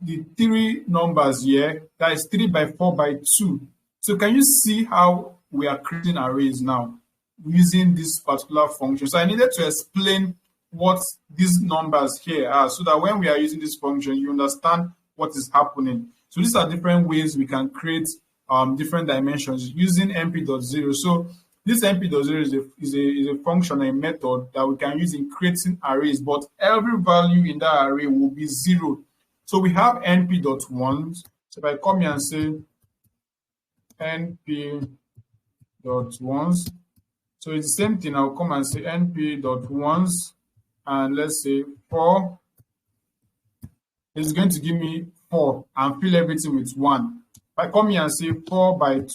the 3 numbers here. That is 3 by 4 by 2. So can you see how we are creating arrays now using this particular function? So I needed to explain what these numbers here are so that when we are using this function, you understand what is happening. So these are different ways we can create different dimensions using np.0. So this np.0 is a function, a method that we can use in creating arrays, but every value in that array will be 0. So we have np.1. So if I come here and say np.1s, so it's the same thing. I'll come and say np.1s, and let's say 4 is going to give me 4 and fill everything with 1. If I come here and say 4 by 2,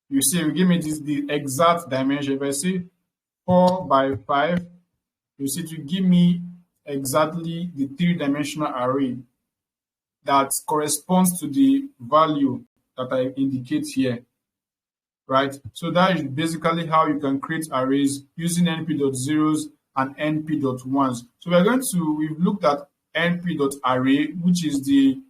you see, you give me the exact dimension. If I say 4 by 5, you see, to give me exactly the three-dimensional array that corresponds to the value that I indicate here, right? So that is basically how you can create arrays using np.zeros and np.1s. So we've looked at np.array, which is the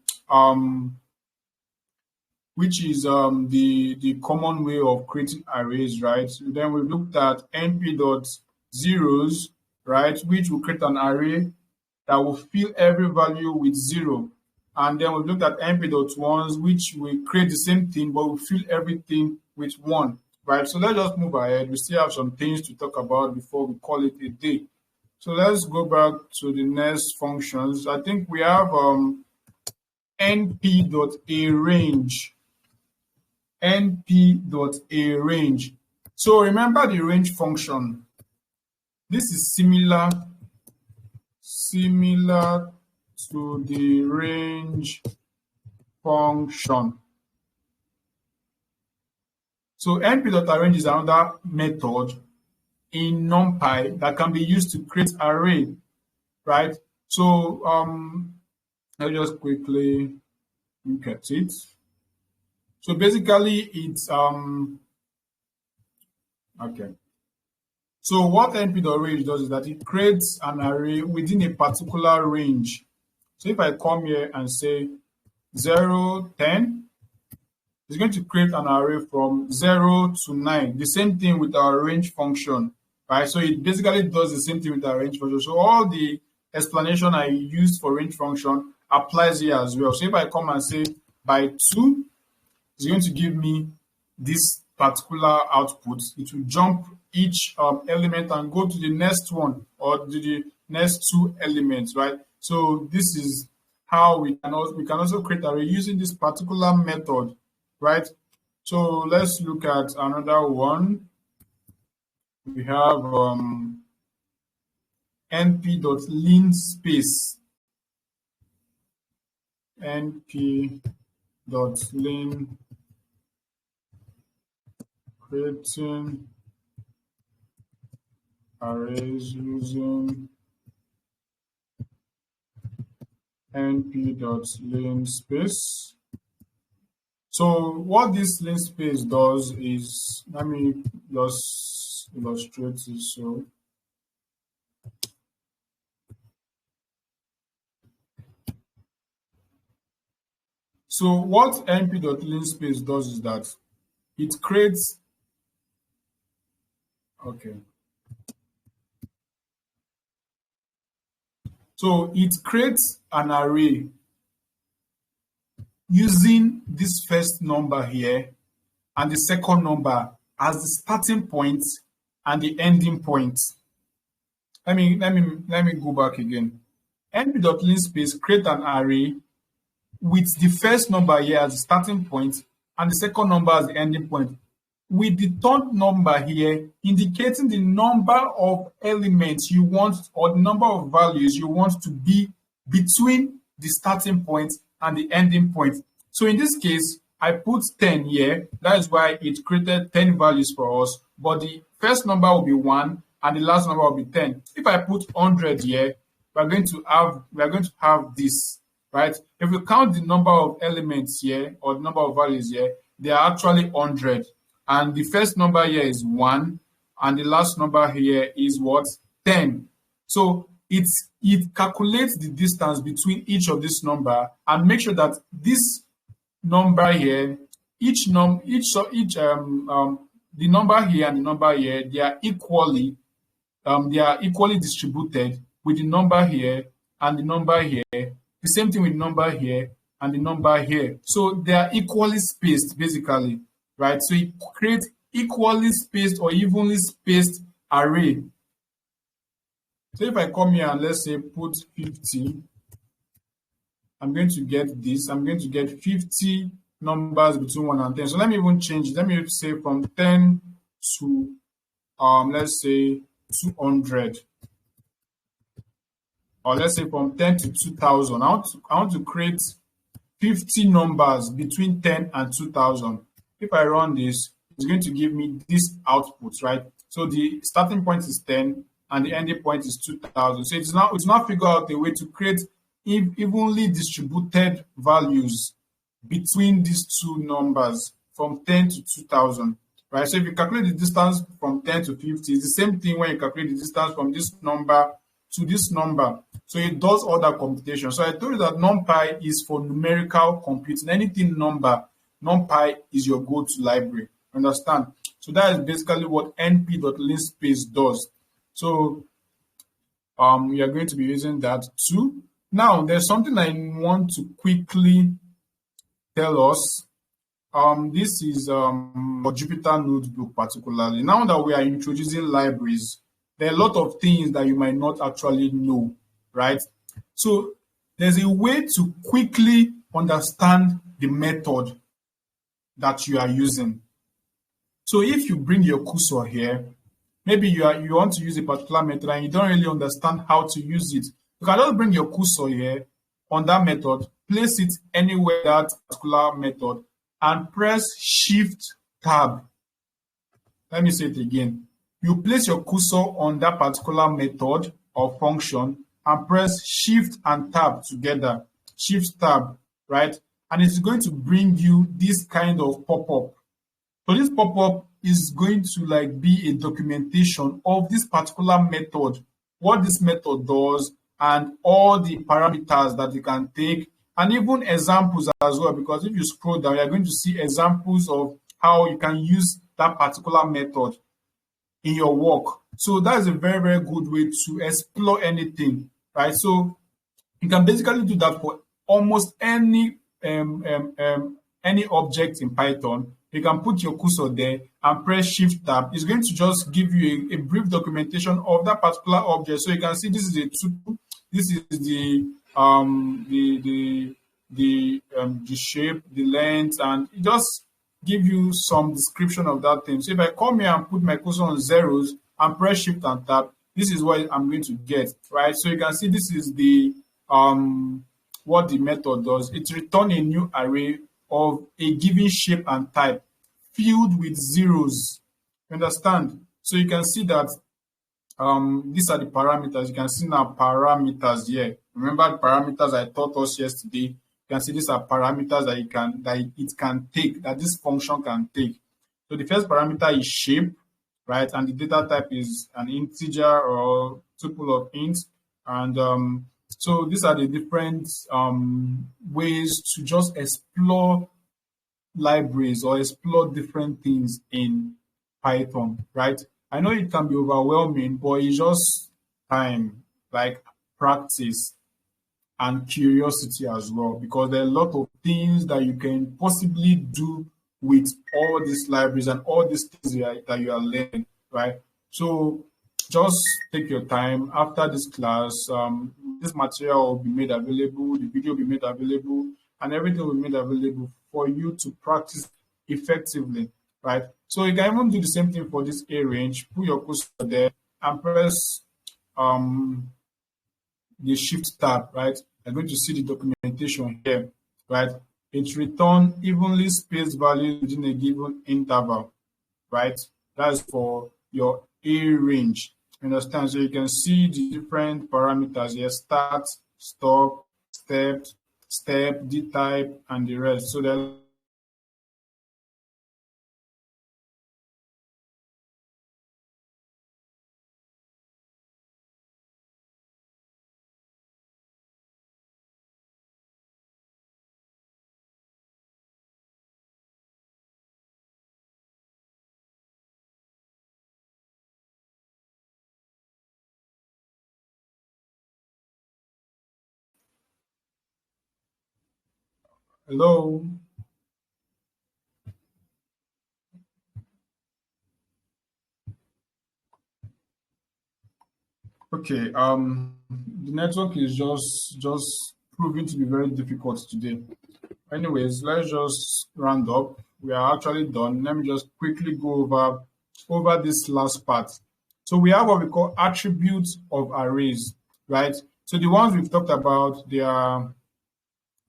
common way of creating arrays, right? So then we looked at np.zeros, right, which will create an array that will fill every value with 0. And then we looked at np.1s, which will create the same thing, but will fill everything with 1, right? So let's just move ahead. We still have some things to talk about before we call it a day. So let's go back to the next functions. I think we have np.arrange. np.arrange. So remember the range function. This is similar to the range function. So np.arrange is another method in Numpy that can be used to create array, right? So I'll just quickly look at it. So basically it's okay. So what np.arrange does is that it creates an array within a particular range. So if I come here and say 0, 10, it's going to create an array from 0 to 9. The same thing with our range function, right? So it basically does the same thing with our range function. So all the explanation I used for range function applies here as well. So if I come and say by 2, it's going to give me this particular output. It will jump each element and go to the next one or to the next 2 elements, right? So this is how we can also create array using this particular method, right? So let's look at another one. We have np.linspace. np.lin creating arrays using np.linspace. So what this linspace does is, let me just illustrate it. So what np.linspace does is that it creates, okay. So it creates an array using this first number here and the second number as the starting point and the ending point. Let me go back again. np.linspace create an array with the first number here as the starting point and the second number as the ending point, with the third number here indicating the number of elements you want or the number of values you want to be between the starting point and the ending point. So in this case, I put 10 here. That is why it created 10 values for us. But the first number will be 1 and the last number will be 10. If I put 100 here, we are going to have this, right? If we count the number of elements here or the number of values here, they are actually 100. And the first number here is 1 and the last number here is what? 10. So it calculates the distance between each of this number and make sure that this number here, the number here and the number here, they are equally distributed with the number here and the number here. The same thing with the number here and the number here. So they are equally spaced, basically, right? So it creates equally spaced or evenly spaced array. So if I come here and let's say put 50, I'm going to get this. I'm going to get 50 numbers between 1 and 10. So let me even change it. Let me say from 10 to let's say 200. Or let's say from 10 to 2000. I want to create 50 numbers between 10 and 2000. If I run this, it's going to give me this output, right? So the starting point is 10 and the ending point is 2000. So it's now figure out a way to create evenly distributed values between these two numbers from 10 to 2000, right? So if you calculate the distance from 10 to 50, it's the same thing when you calculate the distance from this number to this number. So it does all that computation. So I told you that Numpy is for numerical computing. Anything number, Numpy is your go-to library. Understand? So that is basically what np.linspace does. So we are going to be using that too. Now, there's something I want to quickly tell us. This is for Jupyter Notebook particularly. Now that we are introducing libraries, there are a lot of things that you might not actually know, right? So there's a way to quickly understand the method that you are using. So if you bring your cursor here, maybe you want to use a particular method and you don't really understand how to use it. You can just bring your cursor here on that method, place it anywhere that particular method, and press Shift Tab. Let me say it again. You place your cursor on that particular method or function and press Shift and Tab together. Shift Tab, right? And it's going to bring you this kind of pop-up. So this pop-up is going to be a documentation of this particular method, what this method does, and all the parameters that you can take, and even examples as well, because if you scroll down, you're going to see examples of how you can use that particular method in your work. So that is a very, very good way to explore anything, right? So you can basically do that for almost any object in Python. You can put your cursor there and press Shift Tab. It's going to just give you a brief documentation of that particular object. So you can see this is a tool. This is the shape, the length, and it just give you some description of that thing. So if I come here and put my cursor on zeros and press Shift and Tab, this is what I'm going to get, right? So you can see this is the what the method does. It returns a new array of a given shape and type filled with zeros. You understand? So you can see that these are the parameters. You can see now parameters here, Remember the parameters I taught us yesterday. You can see these are parameters that it can take, that this function can take. So the first parameter is shape, right? And the data type is an integer or tuple of int. And so these are the different ways to just explore libraries or explore different things in Python, right? I know it can be overwhelming, but it's just time, like practice and curiosity as well, because there are a lot of things that you can possibly do with all these libraries and all these things that you are learning, right? So just take your time after this class. This material will be made available, the video will be made available, and everything will be made available for you to practice effectively, right? So you can even do the same thing for this A range, put your cursor there and press the shift tab, right? You're going to see the documentation here, right? It returns evenly spaced values within a given interval, right? That's for your A range. Understand? So you can see the different parameters here: start, stop, step, D type, and the rest. So there. Hello. Okay. The network is just proving to be very difficult today. Anyways, let's just round up. We are actually done. Let me just quickly go over this last part. So we have what we call attributes of arrays, right? So the ones we've talked about, there are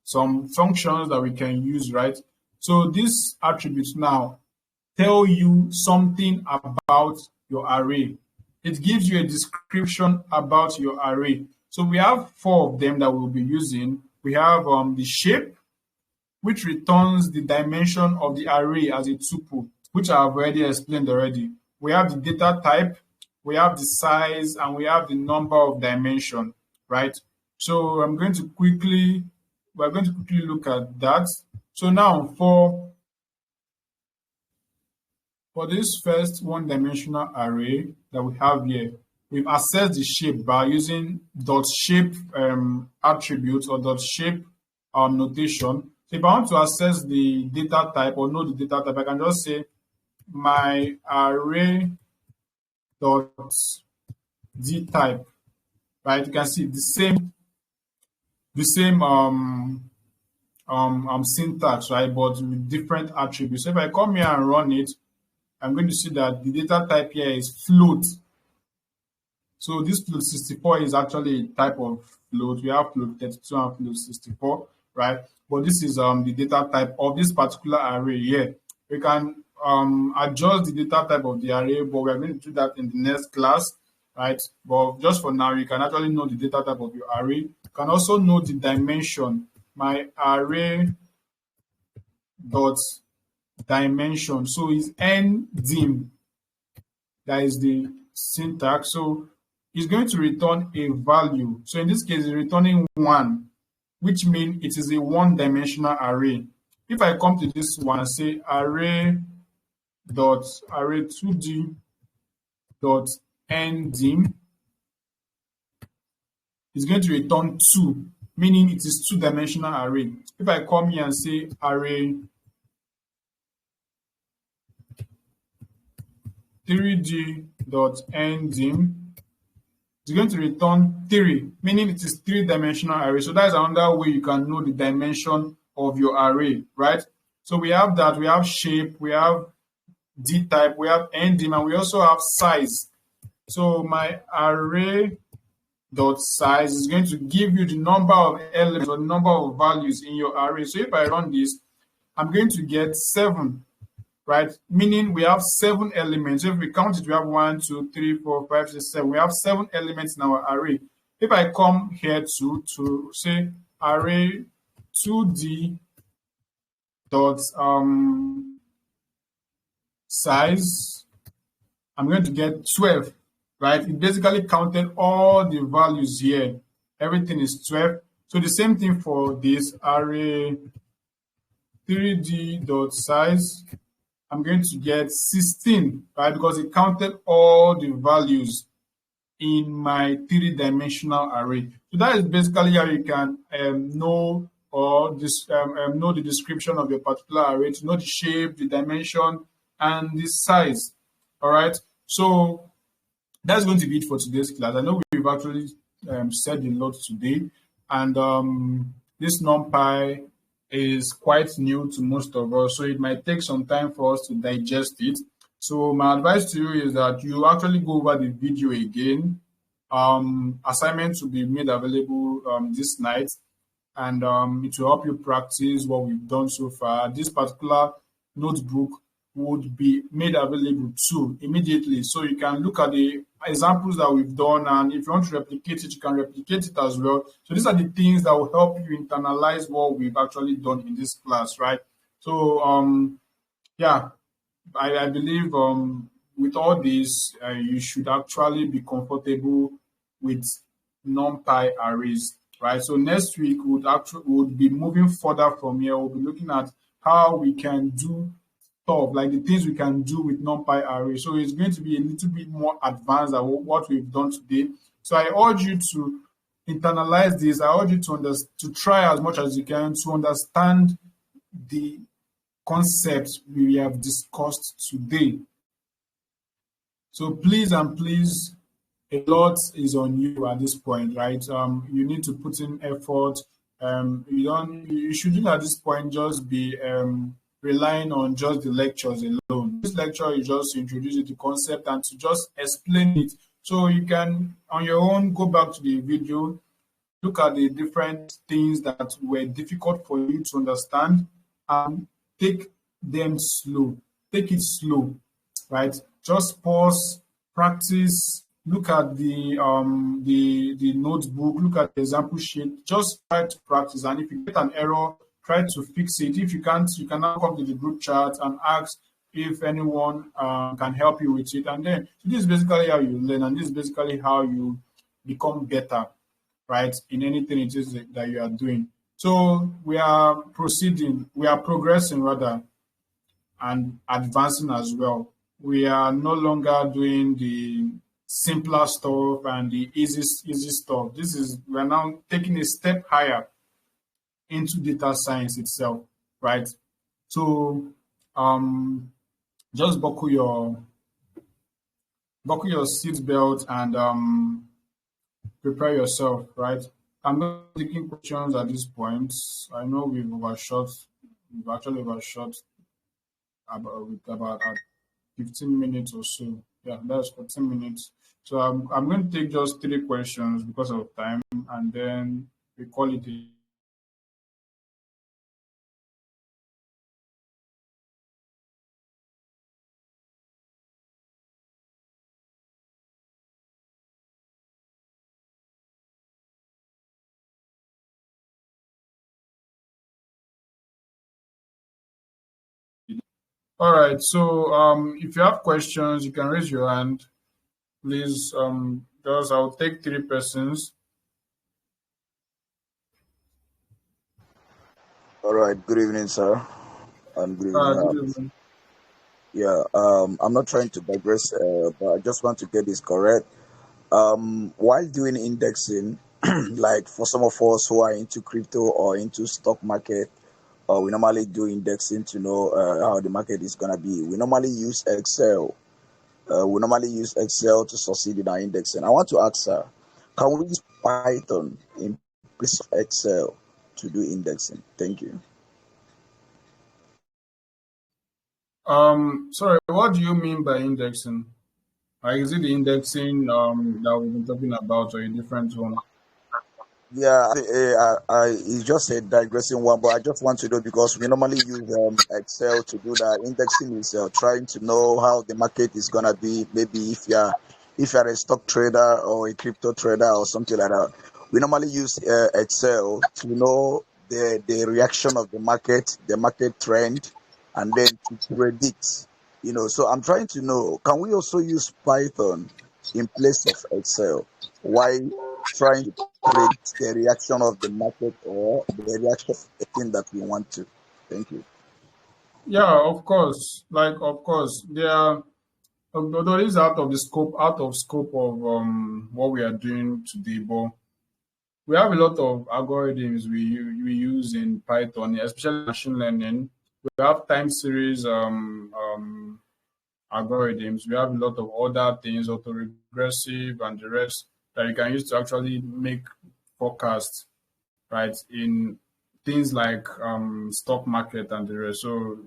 some functions that we can use, right? So these attributes now tell you something about your array. It gives you a description about your array. So we have four of them that we'll be using. We have the shape, which returns the dimension of the array as a tuple, which I have already explained already. We have the data type, we have the size, and we have the number of dimension, right? So we're going to quickly look at that. So now for this first one-dimensional array that we have here, we've accessed the shape by using dot shape attribute or dot shape notation. So if I want to access the data type or know the data type, I can just say my array dot d type, right? You can see the same syntax, right? But with different attributes. So if I come here and run it, I'm going to see that the data type here is float. So this float 64 is actually a type of float. We have float 32 and float 64, right? But this is the data type of this particular array here. We can adjust the data type of the array, but we're going to do that in the next class, right? But just for now, you can actually know the data type of your array. You can also know the dimension. My array dot dimension. So is ndim. That is the syntax. So it's going to return a value. So in this case, it's returning 1, which means it is a one-dimensional array. If I come to this one and say array 2d dot ndim, it's going to return 2, meaning it is two-dimensional array. If I come here and say array 3d.ndim, it's going to return 3, meaning it is three-dimensional array. So that's another way you can know the dimension of your array, right? So we have that, we have shape, we have d type, we have ndim, and we also have size. So my array dot size is going to give you the number of elements or the number of values in your array. So if I run this, I'm going to get 7, right? Meaning we have 7 elements. So if we count it, we have 1, 2, 3, 4, 5, 6, 7. We have 7 elements in our array. if I come here to say array 2D dot size, I'm going to get 12, right? It basically counted all the values here. Everything is 12. So the same thing for this array 3D dot size, I'm going to get 16, right? Because it counted all the values in my three-dimensional array. So that is basically how you can know or know the description of your particular array, to know the shape, the dimension, and the size. All right. So that's going to be it for today's class. I know we've actually said a lot today, and this NumPy is quite new to most of us, so it might take some time for us to digest it. So my advice to you is that you actually go over the video again. Assignments will be made available this night, and it will help you practice what we've done so far. This particular notebook would be made available too immediately, so you can look at the examples that we've done, and if you want to replicate it, you can replicate it as well. So these are the things that will help you internalize what we've actually done in this class, right? So yeah, I believe with all this, you should actually be comfortable with NumPy arrays, right? So next week would be moving further from here. We'll be looking at how we can do stuff, like the things we can do with NumPy array. So it's going to be a little bit more advanced than what we've done today. So I urge you to internalize this. I urge you to try as much as you can to understand the concepts we have discussed today. So please and please, a lot is on you at this point, right? You need to put in effort. You shouldn't at this point just be relying on just the lectures alone. This lecture is just to introduce you to concept and to just explain it. So you can, on your own, go back to the video, look at the different things that were difficult for you to understand, and take them slow. Take it slow, right? Just pause, practice, look at the notebook, look at the example sheet, just try to practice. And if you get an error, try to fix it. If you can't, you can now come to the group chat and ask if anyone can help you with it. And then so this is basically how you learn, and this is basically how you become better, right, in anything it is that you are doing. So we are progressing rather, and advancing as well. We are no longer doing the simpler stuff and the easy stuff. We're now taking a step higher into data science itself, right? So just buckle your seat belt and prepare yourself, right? I'm not taking questions at this point. I know we've actually overshot about 15 minutes or so. Yeah, that's 14 minutes. So I'm going to take just 3 questions because of time, and then we call it a All right. So if you have questions, you can raise your hand. Please, just I'll take 3 persons. All right. Good evening, sir. And good Good evening. evening. Yeah. I'm not trying to digress, but I just want to get this correct. While doing indexing, like for some of us who are into crypto or into stock market, we normally do indexing to know how the market is gonna be. We normally use Excel. To succeed in our indexing. I want to ask, sir, can we use Python in place of Excel to do indexing? Thank you. Sorry, what do you mean by indexing? Is it the indexing that we've been talking about, or a different one? Yeah, it's just a digressing one, but I just want to know because we normally use Excel to do that. Indexing is trying to know how the market is gonna be. Maybe if you're if you're a stock trader or a crypto trader or something like that, we normally use Excel to know the reaction of the market trend, and then to predict. So I'm trying to know, can we also use Python in place of Excel? Why trying to predict the reaction of the market or the reaction of a thing that we want to? Thank you. Yeah, of course. Like, of course, there are, although this is out of scope of what we are doing today, but we have a lot of algorithms we use in Python, especially machine learning. We have time series algorithms. We have a lot of other things, autoregressive and the rest, that you can use to actually make forecasts, right? In things like stock market and the rest. So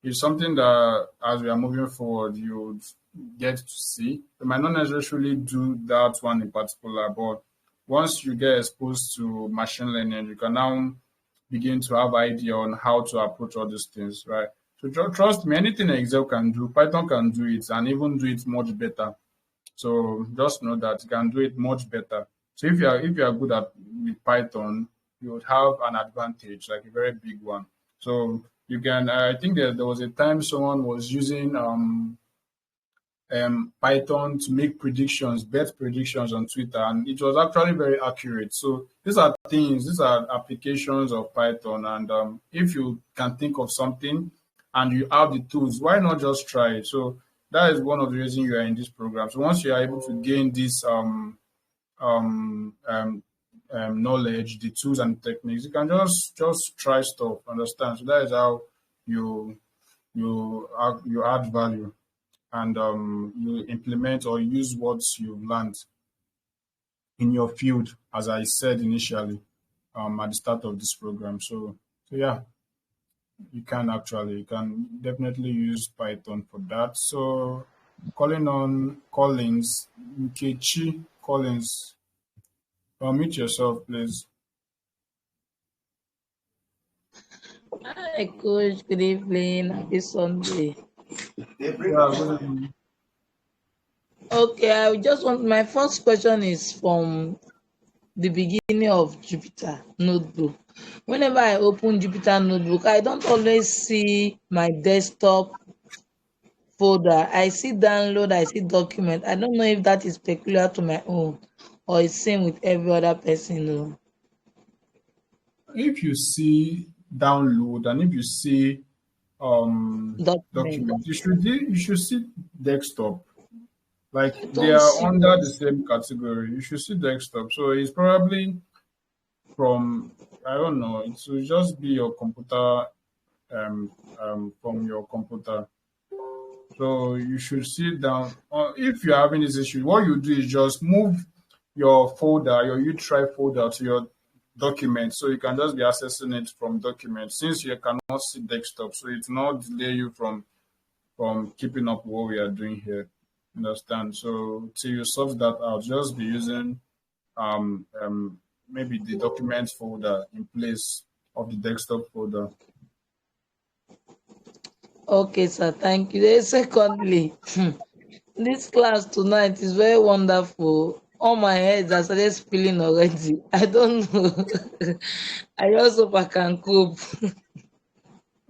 it's something that, as we are moving forward, you would get to see. You might not necessarily do that one in particular, but once you get exposed to machine learning, you can now begin to have idea on how to approach all these things, right? So trust me, anything Excel can do, Python can do it, and even do it much better. So just know that you can do it much better. So if you are good at with Python, you would have an advantage, like a very big one. So you can. I think there was a time someone was using Python to make predictions, bet predictions on Twitter, and it was actually very accurate. So these are applications of Python, and if you can think of something and you have the tools, why not just try it? So that is one of the reasons you are in this program. So once you are able to gain this um, um, knowledge, the tools and techniques, you can just try stuff. Understand? So that is how you you add value, and you implement or use what you've learned in your field, as I said initially at the start of this program. So yeah, you can definitely use Python for that. So calling on Collins, Nkechi Collins, unmute yourself, please. Hi, Coach. Good evening. Happy Sunday. Yeah, good evening. Okay, I just want my first question is from the beginning of Jupyter Notebook. Whenever I open Jupyter Notebook, I don't always see my desktop folder. I see download, I see document. I don't know if that is peculiar to my own or it's same with every other person. No. If you see download and if you see Document. document, you should see desktop. Like I they don't are see under it. the same category. You should see desktop. So it's probably from, I don't know. It will just be your computer from your computer. So you should sit down. If you're having this issue, what you do is just move your folder, your U-Try folder to your document, so you can just be accessing it from documents. Since you cannot see desktop, so it will not delay you from keeping up what we are doing here. Understand? So till you sort that out, just be using maybe the documents folder in place of the desktop folder. Okay, sir. Thank you. Then secondly, this class tonight is very wonderful. All my heads are started spilling already. I don't know. I just hope I can cope.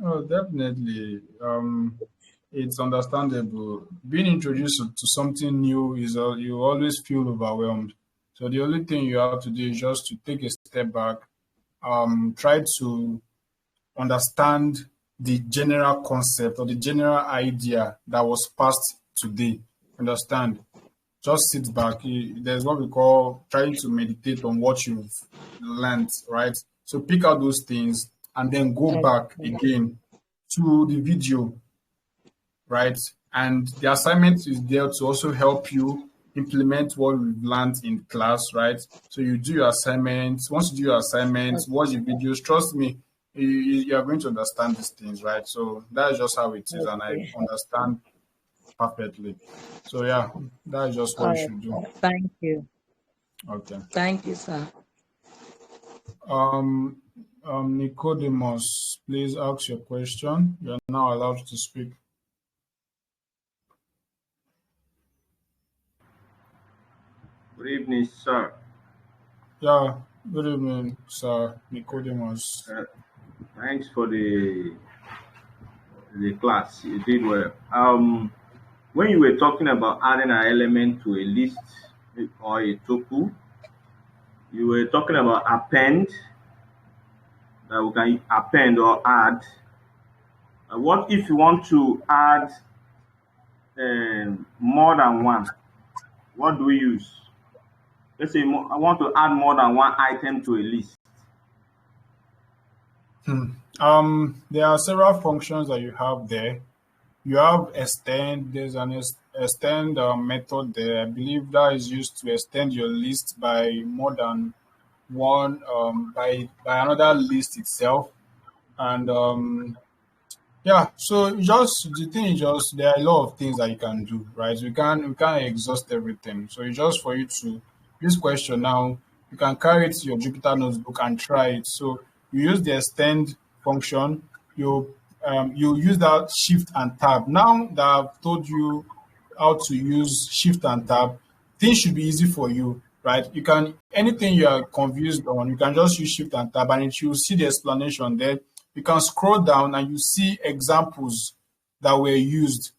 Oh, definitely. It's understandable. Being introduced to something new is you always feel overwhelmed. So the only thing you have to do is just to take a step back, try to understand the general concept or the general idea that was passed today. Understand? Just sit back. There's what we call trying to meditate on what you've learned, right? So pick out those things and then go back again to the video, right? And the assignment is there to also help you implement what we've learned in class, right? So you do your assignments. Once you do your assignments, watch the videos. Trust me, you are going to understand these things, right? So that's just how it is, and I Okay. understand perfectly. So yeah, that's just what you All should do. right. Thank you. Okay. Thank you, sir. Um, Nicodemus, please ask your question. You're now allowed to speak. Good evening, sir. Yeah, good evening, Sir Nicodemus. Uh, Thanks for the class. You did well. When you were talking about adding an element to a list or a tuple, you were talking about append that we can append or add. What if you want to add more than one? What do we use? Let's say I want to add more than one item to a list. There are several functions that you have there. You have extend. There's an extend method there. I believe that is used to extend your list by more than one by another list itself. And yeah, so just the thing is just there are a lot of things that you can do, right? We can't exhaust everything. So it's just for you to this question now, you can carry it to your Jupyter notebook and try it. So you use the extend function, you use that shift and tab. Now that I've told you how to use shift and tab, things should be easy for you, right? You can anything you are confused on, you can just use shift and tab and it will see the explanation there. You can scroll down and you see examples that were used.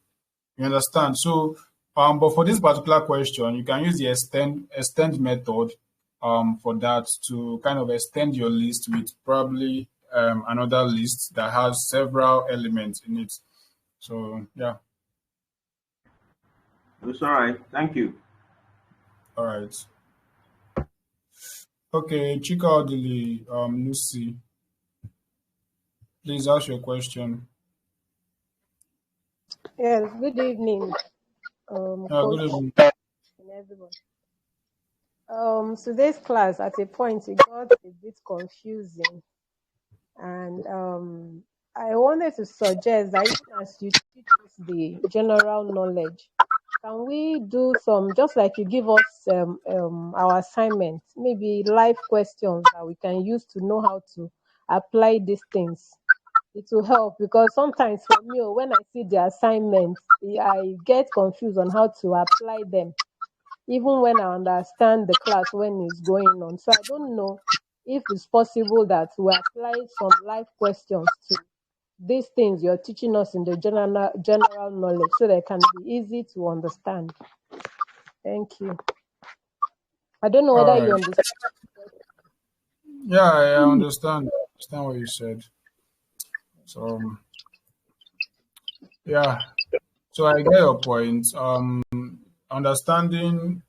You understand? So but for this particular question, you can use the extend method for that to kind of extend your list with probably another list that has several elements in it. So yeah. It's all right. Thank you. All right. Okay, Chika Odili, Lucy, please ask your question. Yes, good evening, Good Coach evening. and everyone. Today's class, at a point, it got a bit confusing, and I wanted to suggest that even as you teach us the general knowledge, can we do some, just like you give us our assignment, maybe live questions that we can use to know how to apply these things? It will help because sometimes for me, when I see the assignments, I get confused on how to apply them, even when I understand the class when it's going on. So I don't know if it's possible that we apply some live questions to these things you're teaching us in the general knowledge so they can be easy to understand. Thank you. I don't know All whether you right. understand. Yeah, I understand. I understand what you said. So yeah, so I get your point. Understanding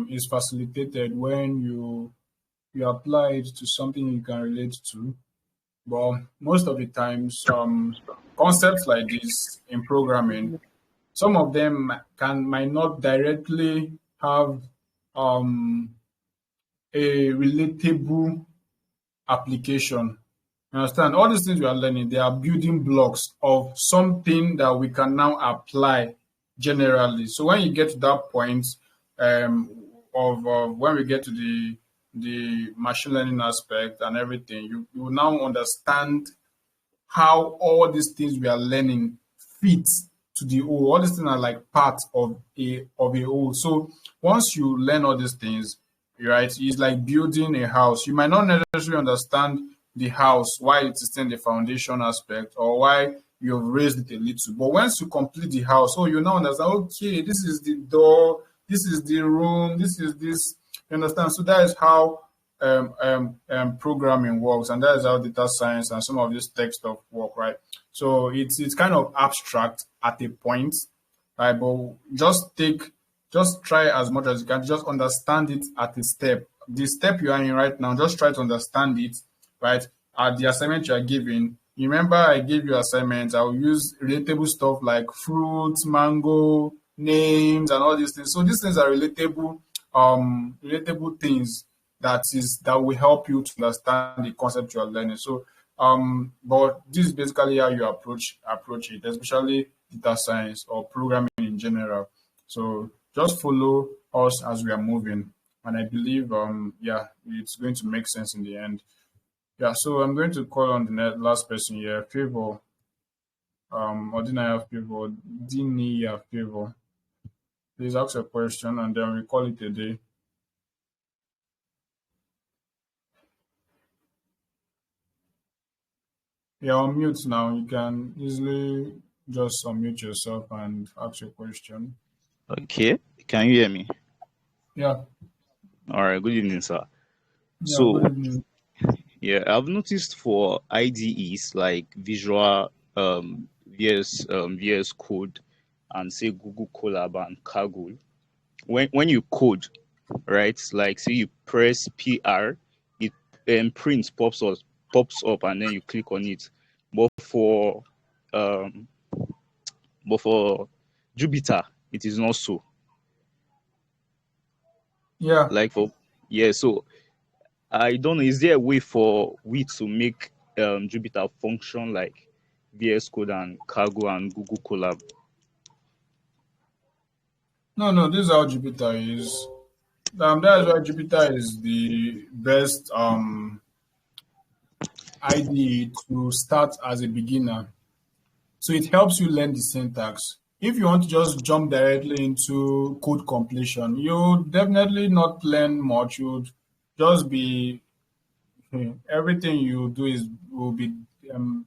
is facilitated when you apply it to something you can relate to. But most of the times, concepts like this in programming, some of them might not directly have um, a relatable application. You understand? All these things we are learning, they are building blocks of something that we can now apply generally. So when you get to that point um, of when we get to the machine learning aspect and everything, you will now understand how all these things we are learning fit to the whole. All these things are like part of a whole. So once you learn all these things, right, it's like building a house. You might not necessarily understand the house, why it is in the foundation aspect, or why you've raised it a little. But once you complete the house, oh, you now understand, okay, this is the door, this is the room, this is this. You understand? So that is how programming works, and that is how data science and some of this tech stuff work, right? So it's kind of abstract at a point, right? But just try as much as you can, just understand it at a step. The step you are in right now, just try to understand it, right? At the assignment you are giving, you remember I gave you assignments. I'll use relatable stuff like fruits, mango, names, and all these things. So these things are relatable things that will help you to understand the concept you are learning. So but this is basically how you approach it, especially data science or programming in general. So just follow us as we are moving, and I believe yeah, it's going to make sense in the end. Yeah, so I'm going to call on the last person here, Favor. Or didn't I have Favor? Didn't have Favor? Please ask a question and then we call it a day. You're on mute now. You can easily just unmute yourself and ask your question. Okay, can you hear me? Yeah, All right, good evening, sir. yeah, good So, evening. yeah, I've noticed for IDEs like Visual VS Code and say Google Colab and Kaggle, when you code, right? Like say you press PR, it print pops up and then you click on it. But for um but for Jupyter, it is not so. Yeah, Like for yeah, so I don't know. Is there a way for we to make Jupyter function like VS Code and Cargo and Google Colab? no, no, this is how Jupyter is. That is why Jupyter is the best IDE to start as a beginner. So it helps you learn the syntax. If you want to just jump directly into code completion, you'll definitely not learn much. You'd just be everything you do is will be um,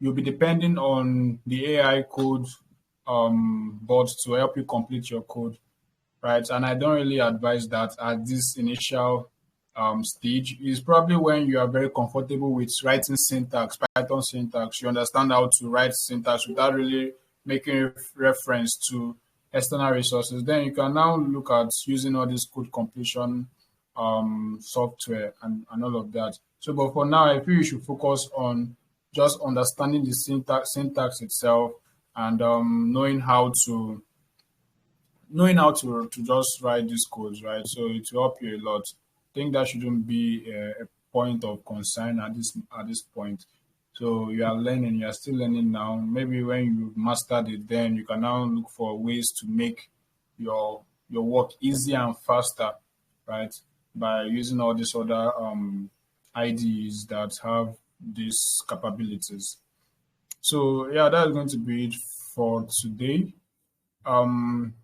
you'll be depending on the AI code bot to help you complete your code, right? And I don't really advise that at this initial stage. Is probably when you are very comfortable with writing syntax, Python syntax. You understand how to write syntax without really making reference to external resources. Then you can now look at using all this code completion software and all of that. So, but for now, I feel you should focus on just understanding the syntax itself and knowing how to just write these codes, right? So it will help you a lot. I think that shouldn't be a point of concern at this point. So you are learning, you are still learning now. Maybe when you mastered it, then you can now look for ways to make your work easier and faster, right? By using all these other IDEs that have these capabilities. So yeah, that's going to be it for today. Um,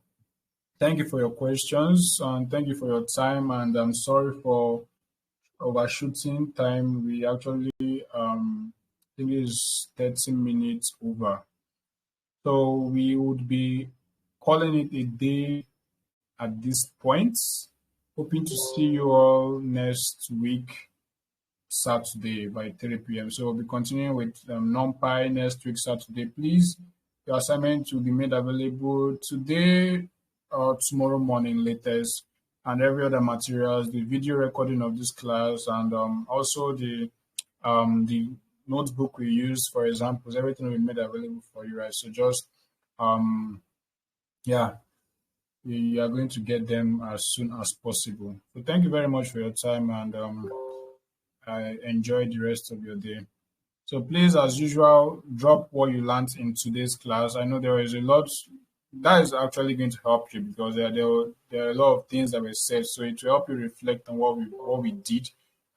Thank you for your questions and thank you for your time. And I'm sorry for overshooting time. We actually think it's 30 minutes over. So we would be calling it a day at this point. Hoping to see you all next week, Saturday by 3 p.m. So we'll be continuing with Numpy next week, Saturday. Please, your assignment will be made available today or tomorrow morning latest, and every other materials, the video recording of this class, and also the notebook we use for examples, everything will be made available for you, right? So just um yeah, we are going to get them as soon as possible. So thank you very much for your time, and I enjoy the rest of your day. So please, as usual, drop what you learned in today's class. I know there is a lot that is actually going to help you because there are a lot of things that were said. So it will help you reflect on what we did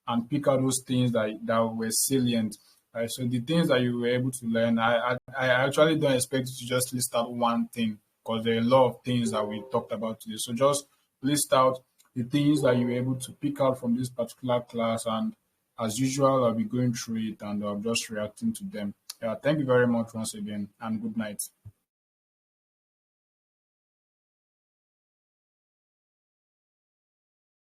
and pick out those things that were salient. Right? So the things that you were able to learn, I actually don't expect you to just list out one thing because there are a lot of things that we talked about today. So just list out the things that you were able to pick out from this particular class, and as usual, I'll be going through it and I'll just reacting to them. Yeah, thank you very much once again, and good night.